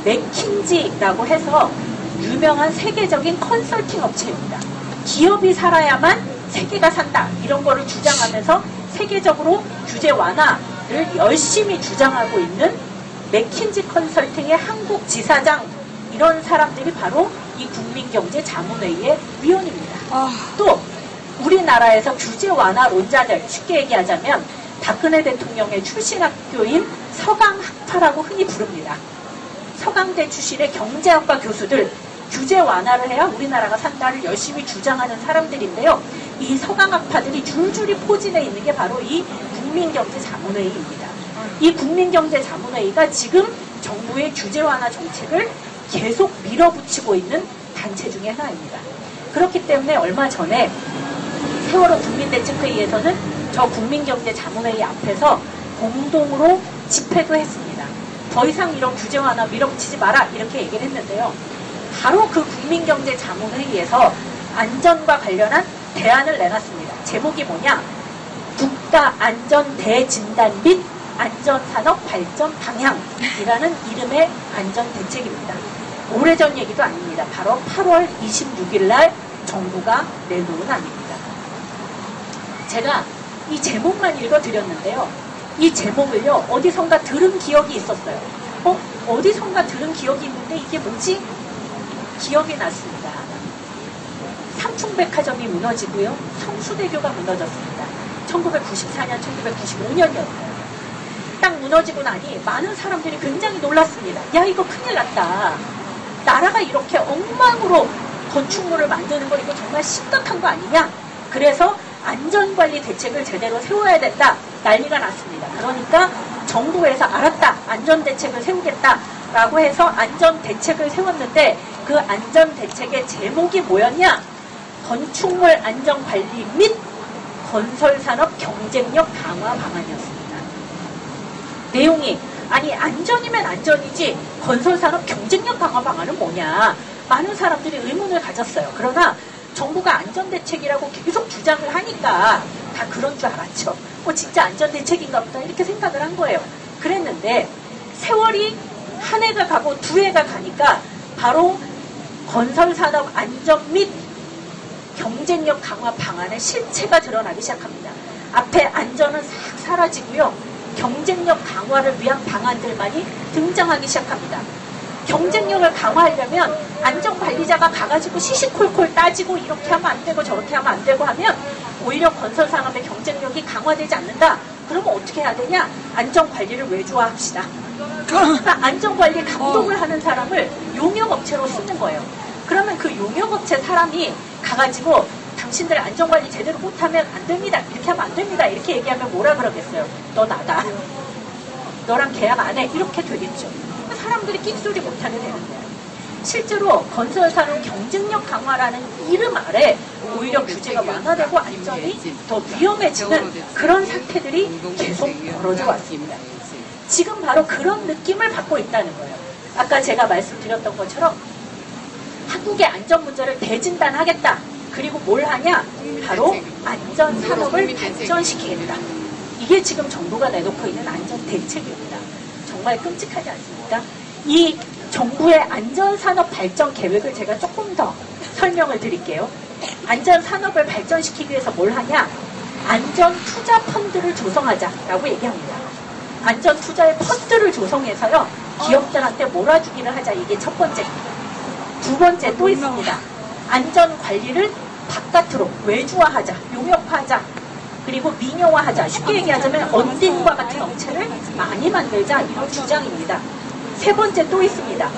맥킨지라고 해서 유명한 세계적인 컨설팅 업체입니다. 기업이 살아야만 세계가 산다, 이런 거를 주장하면서 세계적으로 규제 완화를 열심히 주장하고 있는 맥킨지 컨설팅의 한국 지사장, 이런 사람들이 바로 이 국민경제자문회의의 위원입니다. 또 우리나라에서 규제 완화론자들, 쉽게 얘기하자면 박근혜 대통령의 출신 학교인 서강학파라고 흔히 부릅니다. 서강대 출신의 경제학과 교수들, 규제 완화를 해야 우리나라가 산다를 열심히 주장하는 사람들인데요. 이 서강학파들이 줄줄이 포진해 있는 게 바로 이 국민경제자문회의입니다. 이 국민경제자문회의가 지금 정부의 규제 완화 정책을 계속 밀어붙이고 있는 단체 중에 하나입니다. 그렇기 때문에 얼마 전에 세월호 국민대책회의에서는 저 국민경제자문회의 앞에서 공동으로 집회도 했습니다. 더 이상 이런 규제 완화 밀어붙이지 마라 이렇게 얘기를 했는데요. 바로 그 국민경제자문회의에서 안전과 관련한 대안을 내놨습니다. 제목이 뭐냐? 국가안전대진단 및 안전산업 발전 방향이라는 이름의 안전대책입니다. 오래전 얘기도 아닙니다. 바로 8월 26일 날 정부가 내놓은 안입니다. 제가 이 제목만 읽어드렸는데요. 이 제목을요, 어디선가 들은 기억이 있었어요. 어디선가 들은 기억이 있는데 이게 뭐지? 기억이 났습니다. 삼풍백화점이 무너지고요. 성수대교가 무너졌습니다. 1994년, 1995년이었어요. 딱 무너지고 나니 많은 사람들이 굉장히 놀랐습니다. 야, 이거 큰일 났다. 나라가 이렇게 엉망으로 건축물을 만드는 거 이거 정말 심각한 거 아니냐? 그래서 안전관리 대책을 제대로 세워야 된다. 난리가 났습니다. 그러니까 정부에서 알았다. 안전대책을 세우겠다라고 해서 안전대책을 세웠는데 그 안전대책의 제목이 뭐였냐? 건축물 안전관리 및 건설산업 경쟁력 강화 방안이었습니다. 내용이 아니 안전이면 안전이지 건설산업 경쟁력 강화 방안은 뭐냐? 많은 사람들이 의문을 가졌어요. 그러나 정부가 안전대책이라고 계속 주장을 하니까 다 그런 줄 알았죠. 진짜 안전대책인가 보다 이렇게 생각을 한 거예요. 그랬는데 세월이 한 해가 가고 두 해가 가니까 바로 건설산업 안전 및 경쟁력 강화 방안의 실체가 드러나기 시작합니다. 앞에 안전은 싹 사라지고요. 경쟁력 강화를 위한 방안들만이 등장하기 시작합니다. 경쟁력을 강화하려면 안전관리자가 가가지고 시시콜콜 따지고 이렇게 하면 안 되고 저렇게 하면 안 되고 하면 오히려 건설산업의 경쟁력이 강화되지 않는다. 그러면 어떻게 해야 되냐? 안전관리를 외주화합시다. 그러니까 안전관리 감독을 하는 사람을 용역업체로 쓰는 거예요. 그러면 그 용역업체 사람이 가가지고 당신들 안전관리 제대로 못하면 안 됩니다. 이렇게 하면 안 됩니다. 이렇게 얘기하면 뭐라 그러겠어요? 너 나가. 너랑 계약 안 해. 이렇게 되겠죠. 사람들이 끽소리 못하게 되는 거예요. 실제로 건설산업 경쟁력 강화라는 이름 아래 오히려 규제가 완화되고 안전이 더 위험해지는 그런 사태들이 계속 벌어져 왔습니다. 지금 바로 그런 느낌을 받고 있다는 거예요. 아까 제가 말씀드렸던 것처럼 한국의 안전 문제를 대진단하겠다. 그리고 뭘 하냐? 바로 안전산업을 발전시키겠다. 이게 지금 정부가 내놓고 있는 안전대책입니다. 정말 끔찍하지 않습니까? 이 정부의 안전산업 발전 계획을 제가 조금 더 설명을 드릴게요. 안전산업을 발전시키기 위해서 뭘 하냐? 안전투자 펀드를 조성하자라고 얘기합니다. 안전투자의 펀드를 조성해서요. 기업들한테 몰아주기를 하자. 이게 첫 번째. 두 번째 또 있습니다. 안전관리를 바깥으로 외주화하자. 용역화하자. 그리고 민영화하자. 쉽게 얘기하자면 언딘과 같은 업체를 많이 만들자. 이런 주장입니다. 세 번째 또 있습니다.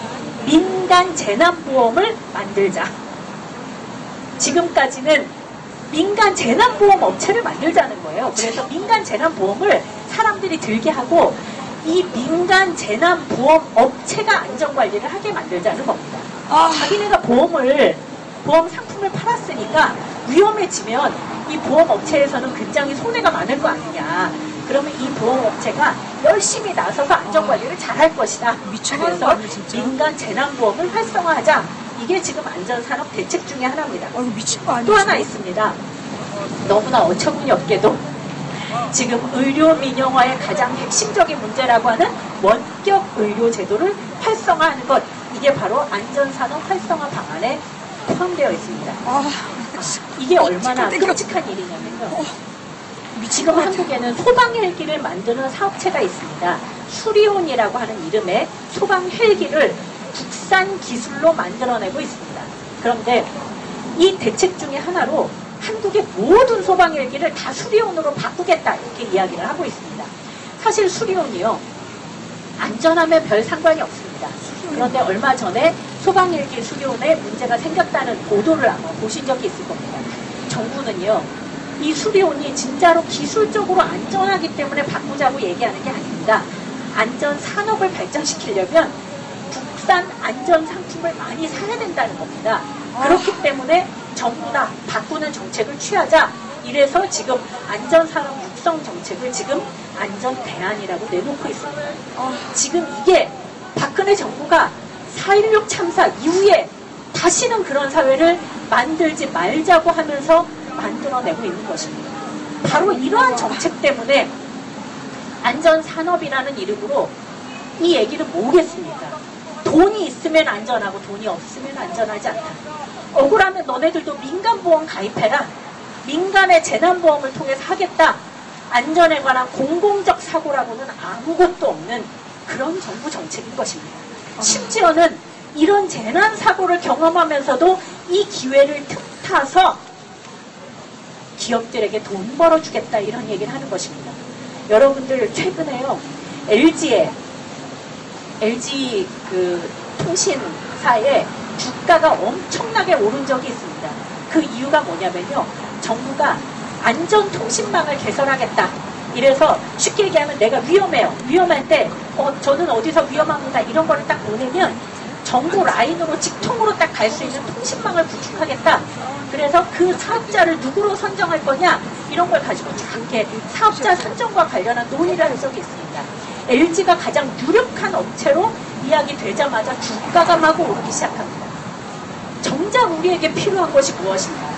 민간 재난보험을 만들자. 지금까지는 민간 재난보험 업체를 만들자는 거예요. 그래서 민간 재난보험을 사람들이 들게 하고 이 민간 재난보험 업체가 안전관리를 하게 만들자는 겁니다. 자기네가 보험 상품을 팔았으니까 위험해지면 이 보험업체에서는 굉장히 손해가 많을 거 아니냐. 그러면 이 보험업체가 열심히 나서서 안전관리를 잘할 것이다. 그래서 민간 재난보험을 활성화하자. 이게 지금 안전산업 대책 중에 하나입니다. 또 하나 있습니다. 너무나 어처구니 없게도 지금 의료 민영화의 가장 핵심적인 문제라고 하는 원격 의료 제도를 활성화하는 것. 이게 바로 안전산업 활성화 방안에 포함되어 있습니다. 이게 얼마나 끔찍한 일이냐면요. 지금 한국에는 소방헬기를 만드는 사업체가 있습니다. 수리온이라고 하는 이름의 소방헬기를 국산 기술로 만들어내고 있습니다. 그런데 이 대책 중에 하나로 한국의 모든 소방헬기를 다 수리온으로 바꾸겠다 이렇게 이야기를 하고 있습니다. 사실 수리온이요. 안전하면 별 상관이 없습니다. 그런데 얼마 전에 소방헬기 수리온에 문제가 생겼다는 보도를 아마 보신 적이 있을 겁니다. 정부는요. 이 수리온이 진짜로 기술적으로 안전하기 때문에 바꾸자고 얘기하는 게 아닙니다. 안전 산업을 발전시키려면 비싼 안전 상품을 많이 사야 된다는 겁니다. 그렇기 때문에 전부 다 바꾸는 정책을 취하자. 이래서 지금 안전산업 육성 정책을 지금 안전대안이라고 내놓고 있습니다. 지금 이게 박근혜 정부가 4.16 참사 이후에 다시는 그런 사회를 만들지 말자고 하면서 만들어내고 있는 것입니다. 바로 이러한 정책 때문에 안전산업이라는 이름으로 이 얘기를 모으겠습니다. 돈이 있으면 안전하고 돈이 없으면 안전하지 않다. 억울하면 너네들도 민간보험 가입해라. 민간의 재난보험을 통해서 하겠다. 안전에 관한 공공적 사고라고는 아무것도 없는 그런 정부 정책인 것입니다. 심지어는 이런 재난사고를 경험하면서도 이 기회를 틈타서 기업들에게 돈 벌어주겠다 이런 얘기를 하는 것입니다. 여러분들 최근에요. LG 그 통신사의 주가가 엄청나게 오른 적이 있습니다. 그 이유가 뭐냐면요. 정부가 안전통신망을 개설하겠다. 이래서 쉽게 얘기하면 내가 위험해요. 위험할 때 저는 어디서 위험합니다. 이런 거를 딱 보내면 정부 라인으로 직통으로 딱 갈 수 있는 통신망을 구축하겠다. 그래서 그 사업자를 누구로 선정할 거냐 이런 걸 가지고 이렇게 사업자 선정과 관련한 논의를 한 적이 있습니다. LG가 가장 유력한 업체로 이야기되자마자 주가가 막 오르기 시작합니다. 정작 우리에게 필요한 것이 무엇인가?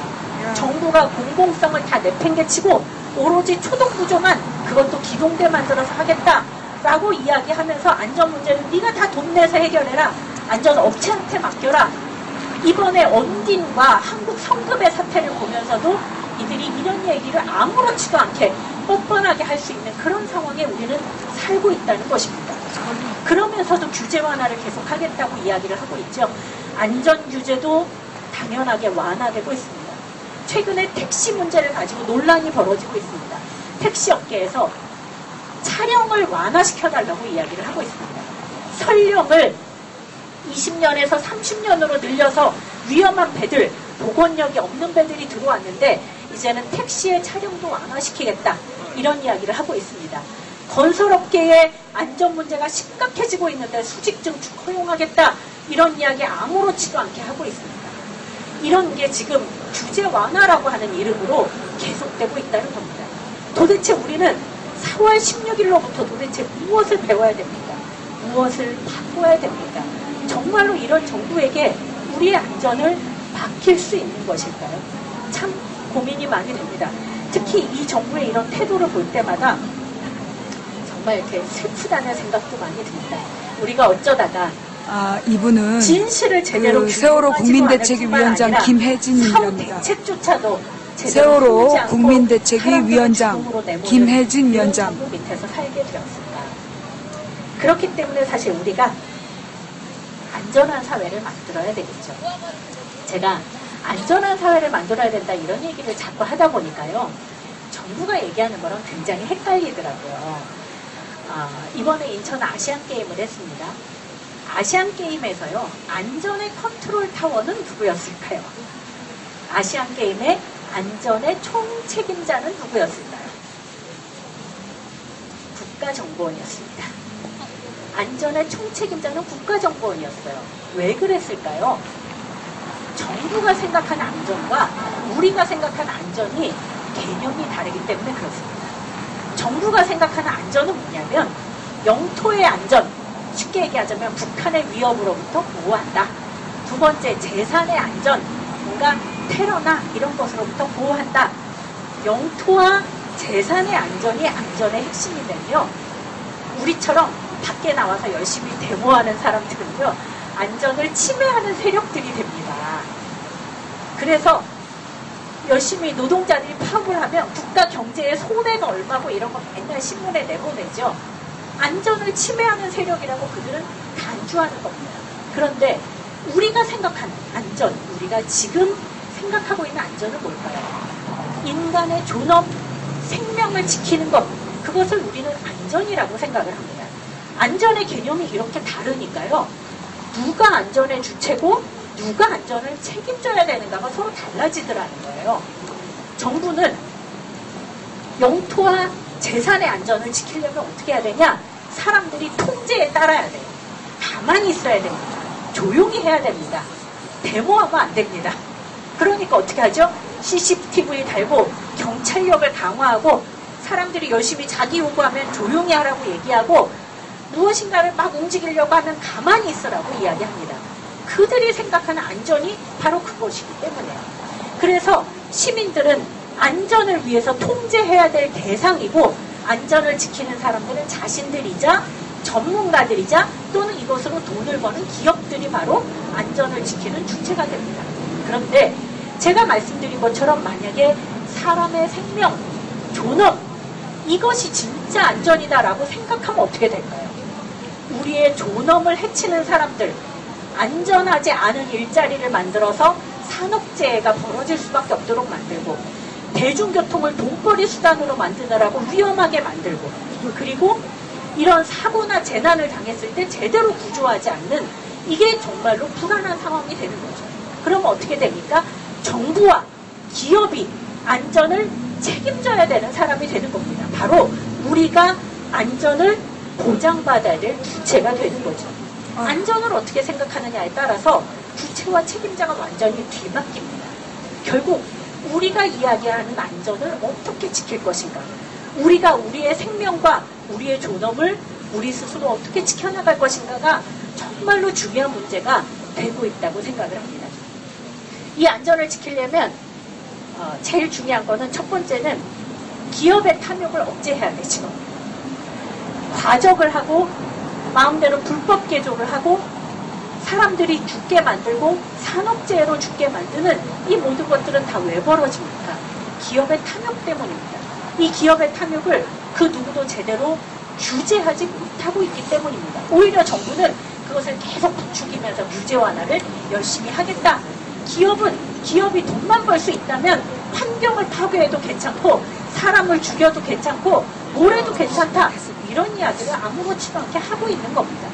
정부가 공공성을 다 내팽개치고 오로지 초동부조만 그것도 기동대 만들어서 하겠다라고 이야기하면서 안전 문제는 네가 다 돈 내서 해결해라. 안전 업체한테 맡겨라. 이번에 언딘과 한국 성급의 사태를 보면서도 이들이 이런 얘기를 아무렇지도 않게 뻔뻔하게 할 수 있는 그런 상황에 우리는 살고 있다는 것입니다. 그러면서도 규제 완화를 계속하겠다고 이야기를 하고 있죠. 안전 규제도 당연하게 완화되고 있습니다. 최근에 택시 문제를 가지고 논란이 벌어지고 있습니다. 택시 업계에서 차량을 완화시켜달라고 이야기를 하고 있습니다. 설령을 20년에서 30년으로 늘려서 위험한 배들, 보건력이 없는 배들이 들어왔는데 이제는 택시의 차량도 완화시키겠다. 이런 이야기를 하고 있습니다. 건설업계의 안전 문제가 심각해지고 있는데 수직 증축 허용하겠다. 이런 이야기 아무렇지도 않게 하고 있습니다. 이런 게 지금 규제 완화라고 하는 이름으로 계속되고 있다는 겁니다. 도대체 우리는 4월 16일로부터 도대체 무엇을 배워야 됩니까? 무엇을 바꿔야 됩니까? 정말로 이런 정부에게 우리의 안전을 맡길 수 있는 것일까요? 참 고민이 많이 됩니다. 특히 이 정부의 이런 태도를 볼 때마다 정말 이렇게 슬프다는 생각도 많이 듭니다. 우리가 어쩌다가 이분은 진실을 제대로 그 세월호 국민대책위원장 김혜진입니다. 대책조차도 세월호 국민대책위원장 김혜진 위원장 밑에서 살게 되었을까. 그렇기 때문에 사실 우리가 안전한 사회를 만들어야 되겠죠. 제가 안전한 사회를 만들어야 된다 이런 얘기를 자꾸 하다 보니까요. 정부가 얘기하는 거랑 굉장히 헷갈리더라고요. 이번에 인천 아시안게임을 했습니다. 아시안게임에서요. 안전의 컨트롤 타워는 누구였을까요? 아시안게임의 안전의 총책임자는 누구였을까요? 국가정보원이었습니다. 안전의 총책임자는 국가정보원이었어요. 왜 그랬을까요? 정부가 생각하는 안전과 우리가 생각하는 안전이 개념이 다르기 때문에 그렇습니다. 정부가 생각하는 안전은 뭐냐면 영토의 안전, 쉽게 얘기하자면 북한의 위협으로부터 보호한다. 두 번째, 재산의 안전, 뭔가 테러나 이런 것으로부터 보호한다. 영토와 재산의 안전이 안전의 핵심이면요. 우리처럼 밖에 나와서 열심히 데모하는 사람들은요. 안전을 침해하는 세력들이 됩니다. 그래서 열심히 노동자들이 파업을 하면 국가 경제에 손해가 얼마고 이런 거 맨날 신문에 내보내죠. 안전을 침해하는 세력이라고 그들은 단주하는 겁니다. 그런데 우리가 생각하는 안전, 우리가 지금 생각하고 있는 안전은 뭘까요? 인간의 존엄, 생명을 지키는 것, 그것을 우리는 안전이라고 생각을 합니다. 안전의 개념이 이렇게 다르니까요. 누가 안전의 주체고 누가 안전을 책임져야 되는가가 서로 달라지더라는 거예요. 정부는 영토와 재산의 안전을 지키려면 어떻게 해야 되냐? 사람들이 통제에 따라야 돼요. 가만히 있어야 됩니다. 조용히 해야 됩니다. 데모하면 안 됩니다. 그러니까 어떻게 하죠? CCTV 달고 경찰력을 강화하고 사람들이 열심히 자기 요구하면 조용히 하라고 얘기하고 무엇인가를 막 움직이려고 하면 가만히 있으라고 이야기합니다. 그들이 생각하는 안전이 바로 그것이기 때문에요. 그래서 시민들은 안전을 위해서 통제해야 될 대상이고 안전을 지키는 사람들은 자신들이자 전문가들이자 또는 이것으로 돈을 버는 기업들이 바로 안전을 지키는 주체가 됩니다. 그런데 제가 말씀드린 것처럼 만약에 사람의 생명, 존엄 이것이 진짜 안전이다라고 생각하면 어떻게 될까요? 우리의 존엄을 해치는 사람들, 안전하지 않은 일자리를 만들어서 산업재해가 벌어질 수밖에 없도록 만들고 대중교통을 돈벌이 수단으로 만드느라고 위험하게 만들고 그리고 이런 사고나 재난을 당했을 때 제대로 구조하지 않는 이게 정말로 불안한 상황이 되는 거죠. 그러면 어떻게 됩니까? 정부와 기업이 안전을 책임져야 되는 사람이 되는 겁니다. 바로 우리가 안전을 보장받아야 될 주체가 되는 거죠. 안전을 어떻게 생각하느냐에 따라서 주체와 책임자가 완전히 뒤바뀝니다. 결국 우리가 이야기하는 안전을 어떻게 지킬 것인가, 우리가 우리의 생명과 우리의 존엄을 우리 스스로 어떻게 지켜나갈 것인가가 정말로 중요한 문제가 되고 있다고 생각을 합니다. 이 안전을 지키려면 제일 중요한 거는 첫 번째는 기업의 탐욕을 억제해야 되죠. 과적을 하고 마음대로 불법 개조를 하고 사람들이 죽게 만들고 산업재해로 죽게 만드는 이 모든 것들은 다 왜 벌어집니까? 기업의 탐욕 때문입니다. 이 기업의 탐욕을 그 누구도 제대로 규제하지 못하고 있기 때문입니다. 오히려 정부는 그것을 계속 부추기면서 규제 완화를 열심히 하겠다. 기업이 돈만 벌 수 있다면 환경을 파괴해도 괜찮고 사람을 죽여도 괜찮고 뭘 해도 괜찮다. 이런 이야기를 아무렇지도 않게 하고 있는 겁니다.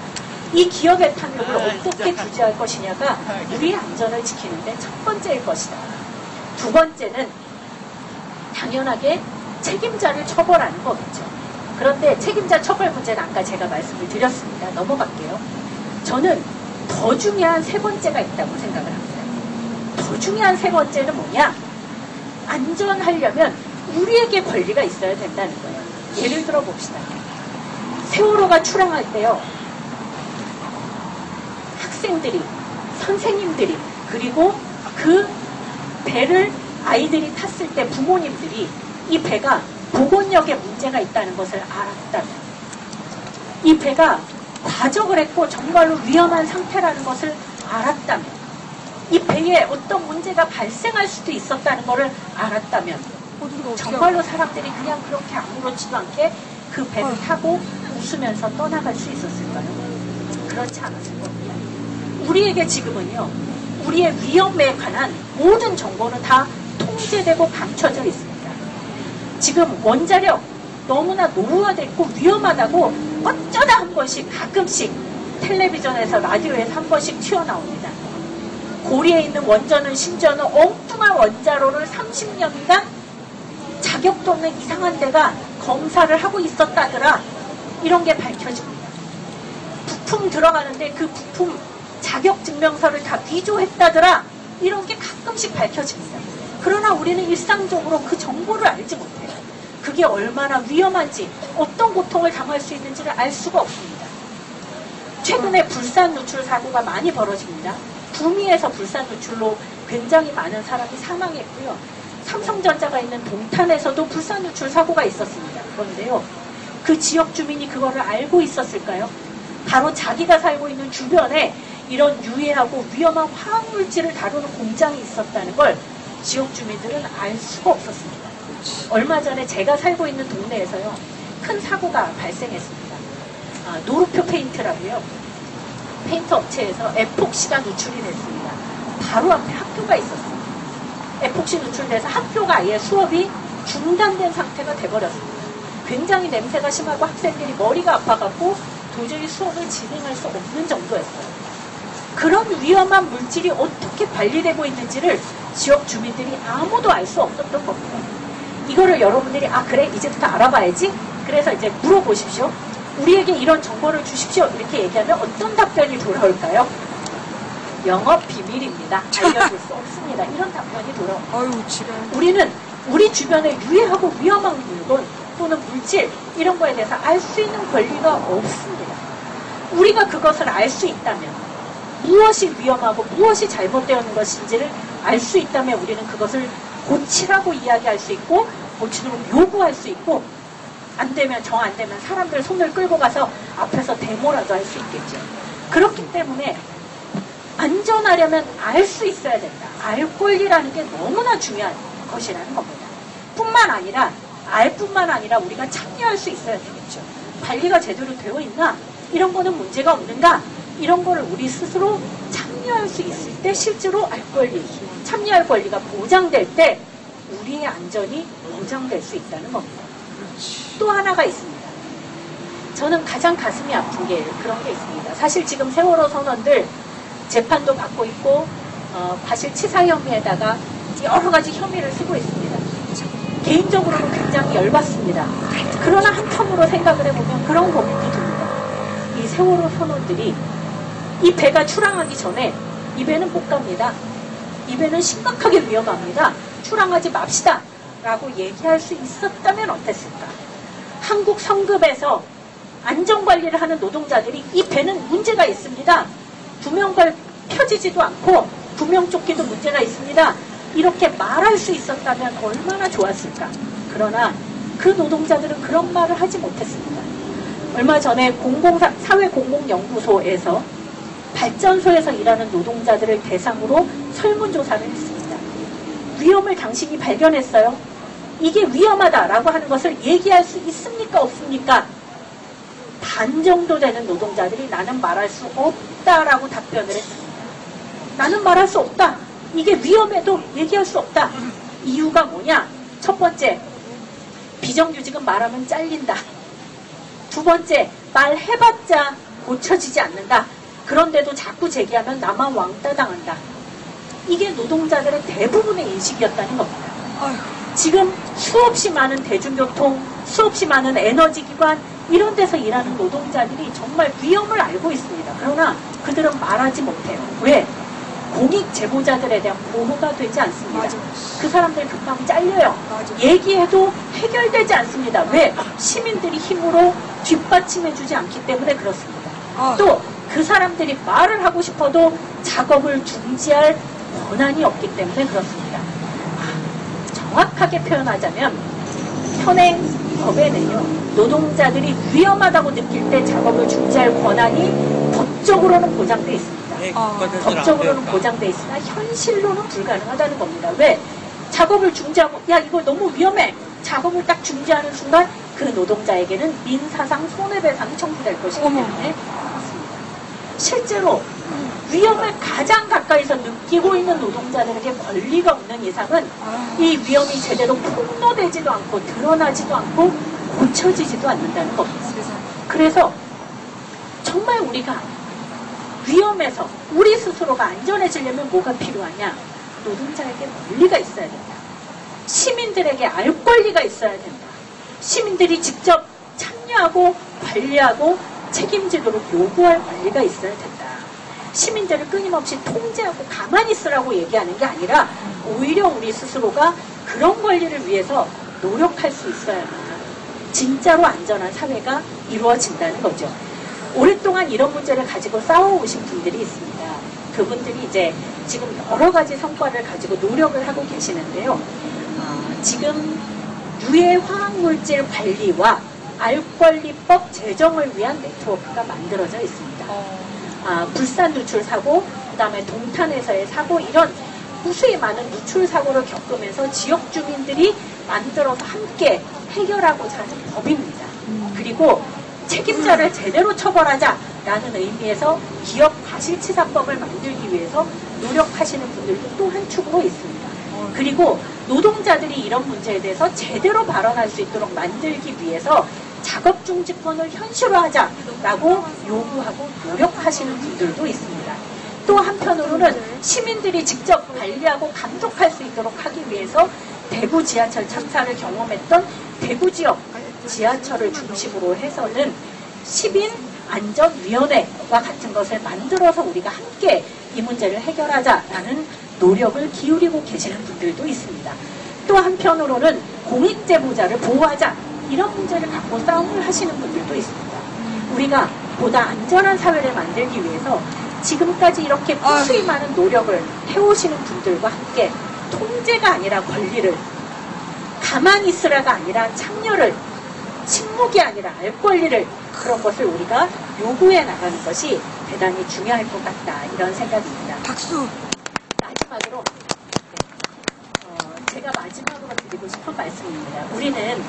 이 기업의 탐욕을 어떻게 규제할 것이냐가 우리의 안전을 지키는데 첫 번째일 것이다. 두 번째는 당연하게 책임자를 처벌하는 거겠죠. 그런데 책임자 처벌 문제는 아까 제가 말씀을 드렸습니다. 넘어갈게요. 저는 더 중요한 세 번째가 있다고 생각을 합니다. 더 중요한 세 번째는 뭐냐? 안전하려면 우리에게 권리가 있어야 된다는 거예요. 예를 들어 봅시다. 세월호가 출항할 때요. 학생들이, 선생님들이, 그리고 그 배를 아이들이 탔을 때 부모님들이 이 배가 보건력에 문제가 있다는 것을 알았다면, 이 배가 과적을 했고 정말로 위험한 상태라는 것을 알았다면, 이 배에 어떤 문제가 발생할 수도 있었다는 것을 알았다면 정말로 사람들이 그냥 그렇게 아무렇지도 않게 그 배를 타고 웃으면서 떠나갈 수 있었을까요? 그렇지 않았을 겁니다. 우리에게 지금은요, 우리의 위험에 관한 모든 정보는 다 통제되고 감춰져 있습니다. 지금 원자력 너무나 노후화됐고 위험하다고 어쩌다 한 번씩 가끔씩 텔레비전에서 라디오에서 한 번씩 튀어나옵니다. 고리에 있는 원전은 심지어는 엉뚱한 원자로를 30년간 자격도 없는 이상한 데가 검사를 하고 있었다더라. 이런 게 밝혀집니다. 부품 들어가는데 그 부품 자격증명서를 다 위조했다더라. 이런 게 가끔씩 밝혀집니다. 그러나 우리는 일상적으로 그 정보를 알지 못해요. 그게 얼마나 위험한지, 어떤 고통을 당할 수 있는지를 알 수가 없습니다. 최근에 불산 누출 사고가 많이 벌어집니다. 구미에서 불산 누출로 굉장히 많은 사람이 사망했고요. 삼성전자가 있는 동탄에서도 불산 누출 사고가 있었습니다. 그런데요, 그 지역 주민이 그거를 알고 있었을까요? 바로 자기가 살고 있는 주변에 이런 유해하고 위험한 화학물질을 다루는 공장이 있었다는 걸 지역 주민들은 알 수가 없었습니다. 얼마 전에 제가 살고 있는 동네에서요, 큰 사고가 발생했습니다. 노루표 페인트라고요. 페인트 업체에서 에폭시가 누출이 됐습니다. 바로 앞에 학교가 있었습니다. 에폭시 누출돼서 학교가 아예 수업이 중단된 상태가 돼버렸습니다. 굉장히 냄새가 심하고 학생들이 머리가 아파갖고 도저히 수업을 진행할 수 없는 정도였어요. 그런 위험한 물질이 어떻게 관리되고 있는지를 지역 주민들이 아무도 알 수 없었던 겁니다. 이거를 여러분들이 그래 이제부터 알아봐야지, 그래서 이제 물어보십시오. 우리에게 이런 정보를 주십시오. 이렇게 얘기하면 어떤 답변이 돌아올까요? 영업 비밀입니다. 알려줄 수 없습니다. 이런 답변이 돌아옵니다. 아유, 지랄. 우리는 우리 주변에 유해하고 위험한 물건 또는 물질 이런 거에 대해서 알 수 있는 권리가 없습니다. 우리가 그것을 알 수 있다면 무엇이 위험하고 무엇이 잘못되어 있는 것인지를 알 수 있다면 우리는 그것을 고치라고 이야기할 수 있고 고치도록 요구할 수 있고 안 되면 정 안 되면 사람들 손을 끌고 가서 앞에서 데모라도 할 수 있겠죠. 그렇기 때문에 안전하려면 알 수 있어야 된다. 알 권리라는 게 너무나 중요한 것이라는 겁니다. 뿐만 아니라 알 뿐만 아니라 우리가 참여할 수 있어야 되겠죠. 관리가 제대로 되어 있나? 이런 거는 문제가 없는가? 이런 거를 우리 스스로 참여할 수 있을 때 실제로 알 권리, 참여할 권리가 보장될 때 우리의 안전이 보장될 수 있다는 겁니다. 또 하나가 있습니다. 저는 가장 가슴이 아픈 게 그런 게 있습니다. 사실 지금 세월호 선원들 재판도 받고 있고 과실 치사 혐의에다가 여러 가지 혐의를 쓰고 있습니다. 개인적으로는 굉장히 열받습니다. 그러나 한편으로 생각을 해보면 그런 고민도 듭니다. 이 세월호 선원들이 이 배가 출항하기 전에 이 배는 못 갑니다. 이 배는 심각하게 위험합니다. 출항하지 맙시다 라고 얘기할 수 있었다면 어땠을까? 한국 성급에서 안전관리를 하는 노동자들이 이 배는 문제가 있습니다. 구명발 펴지지도 않고 구명조끼도 문제가 있습니다. 이렇게 말할 수 있었다면 얼마나 좋았을까? 그러나 그 노동자들은 그런 말을 하지 못했습니다. 얼마 전에 사회공공연구소에서 발전소에서 일하는 노동자들을 대상으로 설문조사를 했습니다. 위험을 당신이 발견했어요? 이게 위험하다라고 하는 것을 얘기할 수 있습니까? 없습니까? 반 정도 되는 노동자들이 나는 말할 수 없다라고 답변을 했습니다. 나는 말할 수 없다. 이게 위험해도 얘기할 수 없다. 이유가 뭐냐? 첫 번째, 비정규직은 말하면 잘린다. 두 번째, 말해봤자 고쳐지지 않는다. 그런데도 자꾸 제기하면 나만 왕따 당한다. 이게 노동자들의 대부분의 인식이었다는 겁니다. 지금 수없이 많은 대중교통, 수없이 많은 에너지기관 이런 데서 일하는 노동자들이 정말 위험을 알고 있습니다. 그러나 그들은 말하지 못해요. 왜? 공익 제보자들에 대한 보호가 되지 않습니다. 맞아. 그 사람들 금방 잘려요. 맞아. 얘기해도 해결되지 않습니다. 왜? 시민들이 힘으로 뒷받침해주지 않기 때문에 그렇습니다. 또 그 사람들이 말을 하고 싶어도 작업을 중지할 권한이 없기 때문에 그렇습니다. 정확하게 표현하자면 현행법에는요, 노동자들이 위험하다고 느낄 때 작업을 중지할 권한이 법적으로는 보장되어 있습니다. 법적으로는 보장되어 있으나 현실로는 불가능하다는 겁니다. 왜? 작업을 중지하고 야 이거 너무 위험해. 작업을 딱 중지하는 순간 그 노동자에게는 민사상 손해배상이 청구될 것이기 때문에 그렇습니다. 실제로 위험을 가장 가까이서 느끼고 있는 노동자들에게 권리가 없는 이상은 이 위험이 제대로 폭로되지도 않고 드러나지도 않고 고쳐지지도 않는다는 겁니다. 그래서 정말 우리가 위험해서 우리 스스로가 안전해지려면 뭐가 필요하냐? 노동자에게 권리가 있어야 된다. 시민들에게 알 권리가 있어야 된다. 시민들이 직접 참여하고 관리하고 책임지도록 요구할 권리가 있어야 된다. 시민들을 끊임없이 통제하고 가만히 있으라고 얘기하는 게 아니라 오히려 우리 스스로가 그런 권리를 위해서 노력할 수 있어야 한다. 진짜로 안전한 사회가 이루어진다는 거죠. 오랫동안 이런 문제를 가지고 싸워오신 분들이 있습니다. 그분들이 이제 지금 여러 가지 성과를 가지고 노력을 하고 계시는데요. 지금 유해 화학물질 관리와 알권리법 제정을 위한 네트워크가 만들어져 있습니다. 불산 누출 사고, 그 다음에 동탄에서의 사고, 이런 무수히 많은 누출 사고를 겪으면서 지역 주민들이 만들어서 함께 해결하고자 하는 법입니다. 그리고 책임자를 제대로 처벌하자라는 의미에서 기업 과실치사법을 만들기 위해서 노력하시는 분들도 또 한 축으로 있습니다. 그리고 노동자들이 이런 문제에 대해서 제대로 발언할 수 있도록 만들기 위해서 작업중지권을 현실화하자라고 요구하고 노력하시는 분들도 있습니다. 또 한편으로는 시민들이 직접 관리하고 감독할 수 있도록 하기 위해서 대구 지하철 참사를 경험했던 대구 지역 지하철을 중심으로 해서는 10인 안전위원회와 같은 것을 만들어서 우리가 함께 이 문제를 해결하자라는 노력을 기울이고 계시는 분들도 있습니다. 또 한편으로는 공익제보자를 보호하자 이런 문제를 갖고 싸움을 하시는 분들도 있습니다. 우리가 보다 안전한 사회를 만들기 위해서 지금까지 이렇게 무수히 많은 노력을 해오시는 분들과 함께 통제가 아니라 권리를, 가만히 있으라가 아니라 참여를, 침묵이 아니라 알 권리를, 그런 것을 우리가 요구해 나가는 것이 대단히 중요할 것 같다, 이런 생각입니다. 박수. 마지막으로 제가 마지막으로 드리고 싶은 말씀입니다. 우리는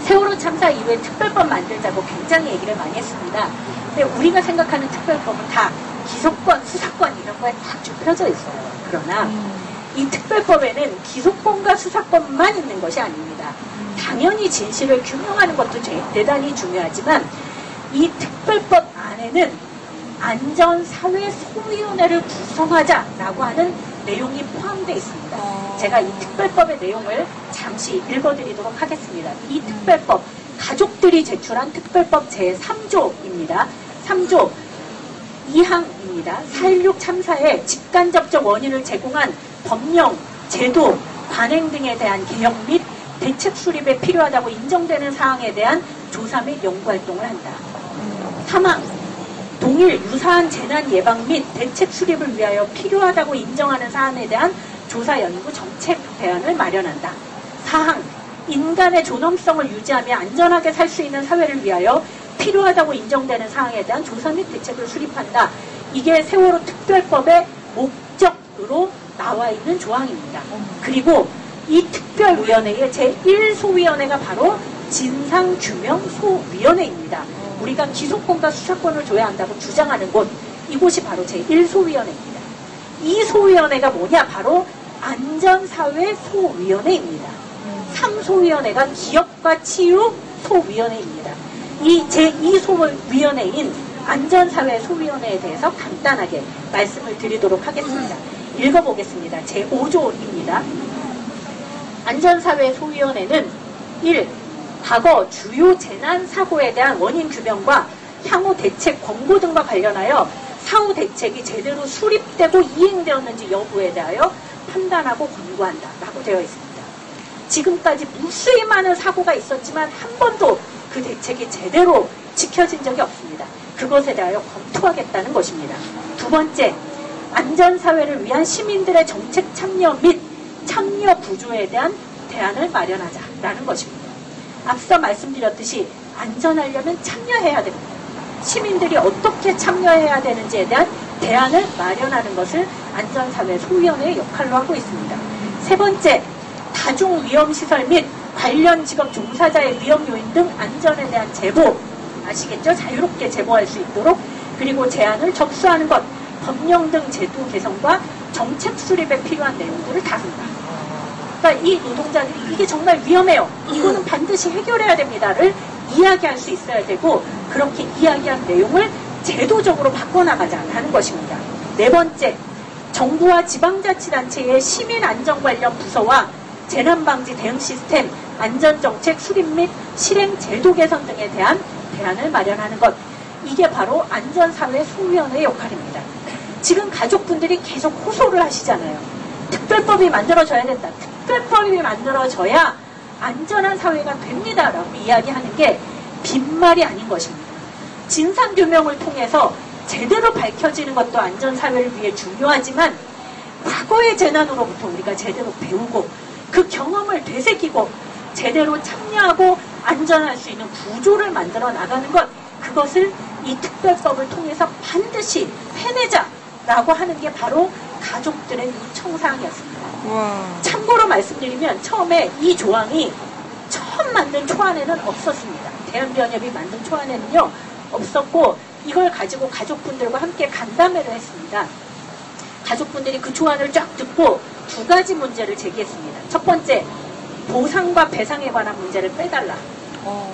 세월호 참사 이후에 특별법 만들자고 굉장히 얘기를 많이 했습니다. 근데 우리가 생각하는 특별법은 다 기소권, 수사권 이런 거에 딱 좁혀져 있어요. 그러나 이 특별법에는 기소권과 수사권만 있는 것이 아닙니다. 당연히 진실을 규명하는 것도 대단히 중요하지만 이 특별법 안에는 안전사회소위원회를 구성하자라고 하는 내용이 포함되어 있습니다. 제가 이 특별법의 내용을 잠시 읽어드리도록 하겠습니다. 이 특별법, 가족들이 제출한 특별법 제3조입니다. 3조 2항입니다. 4.16 참사의 직간접적 원인을 제공한 법령, 제도, 관행 등에 대한 개혁 및 대책 수립에 필요하다고 인정되는 사항에 대한 조사 및 연구활동을 한다. 3항 동일 유사한 재난 예방 및 대책 수립을 위하여 필요하다고 인정하는 사안에 대한 조사 연구 정책 대안을 마련한다. 4항 인간의 존엄성을 유지하며 안전하게 살 수 있는 사회를 위하여 필요하다고 인정되는 사항에 대한 조사 및 대책을 수립한다. 이게 세월호 특별법의 목적으로 나와 있는 조항입니다. 그리고 이 특별위원회의 제1소위원회가 바로 진상규명소위원회입니다. 우리가 기소권과 수사권을 줘야 한다고 주장하는 곳, 이곳이 바로 제1소위원회입니다. 이 소위원회가 뭐냐? 바로 안전사회소위원회입니다. 3소위원회가 기업과 치유소위원회입니다. 이 제2소위원회인 안전사회소위원회에 대해서 간단하게 말씀을 드리도록 하겠습니다. 읽어보겠습니다. 제5조입니다. 안전사회소위원회는 1. 과거 주요 재난 사고에 대한 원인 규명과 향후 대책 권고 등과 관련하여 사후 대책이 제대로 수립되고 이행되었는지 여부에 대하여 판단하고 권고한다 라고 되어 있습니다. 지금까지 무수히 많은 사고가 있었지만 한 번도 그 대책이 제대로 지켜진 적이 없습니다. 그것에 대하여 검토하겠다는 것입니다. 두 번째, 안전사회를 위한 시민들의 정책 참여 및 참여 구조에 대한 대안을 마련하자라는 것입니다. 앞서 말씀드렸듯이 안전하려면 참여해야 됩니다. 시민들이 어떻게 참여해야 되는지에 대한 대안을 마련하는 것을 안전사회소위원회의 역할로 하고 있습니다. 세 번째, 다중위험시설 및 관련 직업 종사자의 위험 요인 등 안전에 대한 제보, 아시겠죠? 자유롭게 제보할 수 있도록, 그리고 제안을 접수하는 것, 법령 등 제도 개선과 정책 수립에 필요한 내용들을 다룬다. 그러니까 이 노동자들이 이게 정말 위험해요, 이거는 반드시 해결해야 됩니다를 이야기할 수 있어야 되고, 그렇게 이야기한 내용을 제도적으로 바꿔나가자는 것입니다. 네 번째, 정부와 지방자치단체의 시민안전 관련 부서와 재난방지 대응 시스템, 안전정책 수립 및 실행 제도 개선 등에 대한 대안을 마련하는 것, 이게 바로 안전사회소위원회의 역할입니다. 지금 가족분들이 계속 호소를 하시잖아요. 특별법이 만들어져야 된다. 특별법이 만들어져야 안전한 사회가 됩니다 라고 이야기하는 게 빈말이 아닌 것입니다. 진상규명을 통해서 제대로 밝혀지는 것도 안전사회를 위해 중요하지만, 과거의 재난으로부터 우리가 제대로 배우고 그 경험을 되새기고 제대로 참여하고 안전할 수 있는 구조를 만들어 나가는 것, 그것을 이 특별법을 통해서 반드시 해내자라고 하는 게 바로 가족들의 요청사항이었습니다. 참고로 말씀드리면 처음에 이 조항이 처음 만든 초안에는 없었습니다. 대한변협이 만든 초안에는요 없었고, 이걸 가지고 가족분들과 함께 간담회를 했습니다. 가족분들이 그 초안을 쫙 듣고 두 가지 문제를 제기했습니다. 첫 번째, 보상과 배상에 관한 문제를 빼달라.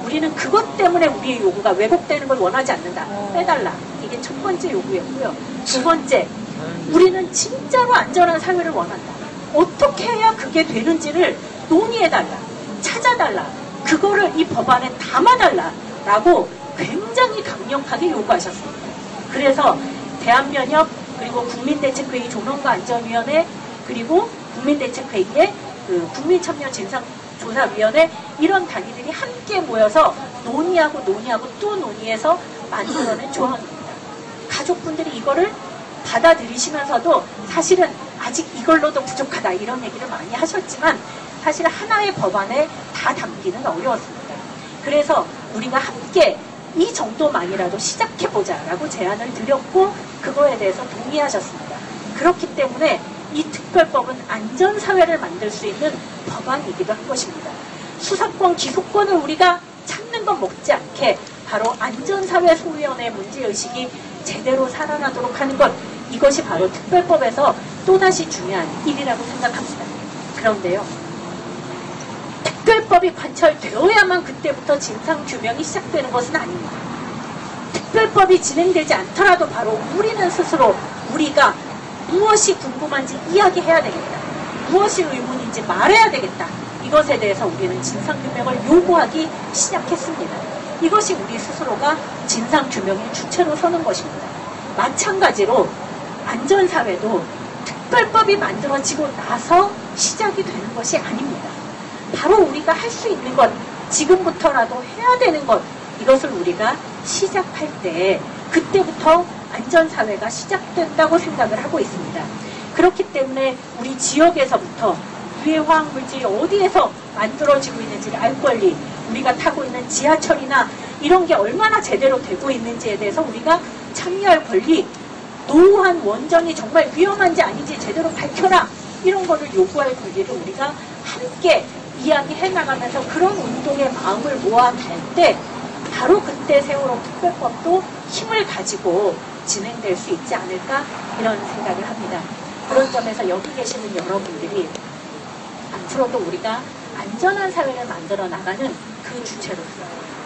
우리는 그것 때문에 우리의 요구가 왜곡되는 걸 원하지 않는다. 빼달라. 이게 첫 번째 요구였고요. 두 번째, 우리는 진짜로 안전한 사회를 원한다. 어떻게 해야 그게 되는지를 논의해달라. 찾아달라. 그거를 이 법안에 담아달라. 라고 굉장히 강력하게 요구하셨습니다. 그래서 대한변협 그리고 국민대책회의 조명과 안전위원회 그리고 국민대책회의의 그 국민참여진상조사위원회 이런 단위들이 함께 모여서 논의하고 또 논의해서 만들어낸 조항입니다. 가족분들이 이거를 받아들이시면서도 사실은 아직 이걸로도 부족하다 이런 얘기를 많이 하셨지만 사실 하나의 법안에 다 담기는 어려웠습니다. 그래서 우리가 함께 이 정도만이라도 시작해보자라고 제안을 드렸고 그거에 대해서 동의하셨습니다. 그렇기 때문에 이 특별법은 안전사회를 만들 수 있는 법안이기도 한 것입니다. 수사권, 기소권을 우리가 찾는 건 먹지 않게 바로 안전사회 소위원회의 문제의식이 제대로 살아나도록 하는 것 이것이 바로 특별법에서 또다시 중요한 일이라고 생각합니다. 그런데요. 특별법이 관철되어야만 그때부터 진상규명이 시작되는 것은 아닙니다. 특별법이 진행되지 않더라도 바로 우리는 스스로 우리가 무엇이 궁금한지 이야기해야 되겠다. 무엇이 의문인지 말해야 되겠다. 이것에 대해서 우리는 진상규명을 요구하기 시작했습니다. 이것이 우리 스스로가 진상규명의 주체로 서는 것입니다. 마찬가지로 안전사회도 특별법이 만들어지고 나서 시작이 되는 것이 아닙니다. 바로 우리가 할 수 있는 것, 지금부터라도 해야 되는 것, 이것을 우리가 시작할 때 그때부터 안전사회가 시작된다고 생각을 하고 있습니다. 그렇기 때문에 우리 지역에서부터 유해화학물질이 어디에서 만들어지고 있는지를 알 권리, 우리가 타고 있는 지하철이나 이런 게 얼마나 제대로 되고 있는지에 대해서 우리가 참여할 권리, 노후한 원전이 정말 위험한지 아닌지 제대로 밝혀라, 이런 거를 요구할 권리를 우리가 함께 이야기해 나가면서 그런 운동의 마음을 모아갈 때 바로 그때 세월호 특별법도 힘을 가지고 진행될 수 있지 않을까 이런 생각을 합니다. 그런 점에서 여기 계시는 여러분들이 앞으로도 우리가 안전한 사회를 만들어 나가는 그 주체로서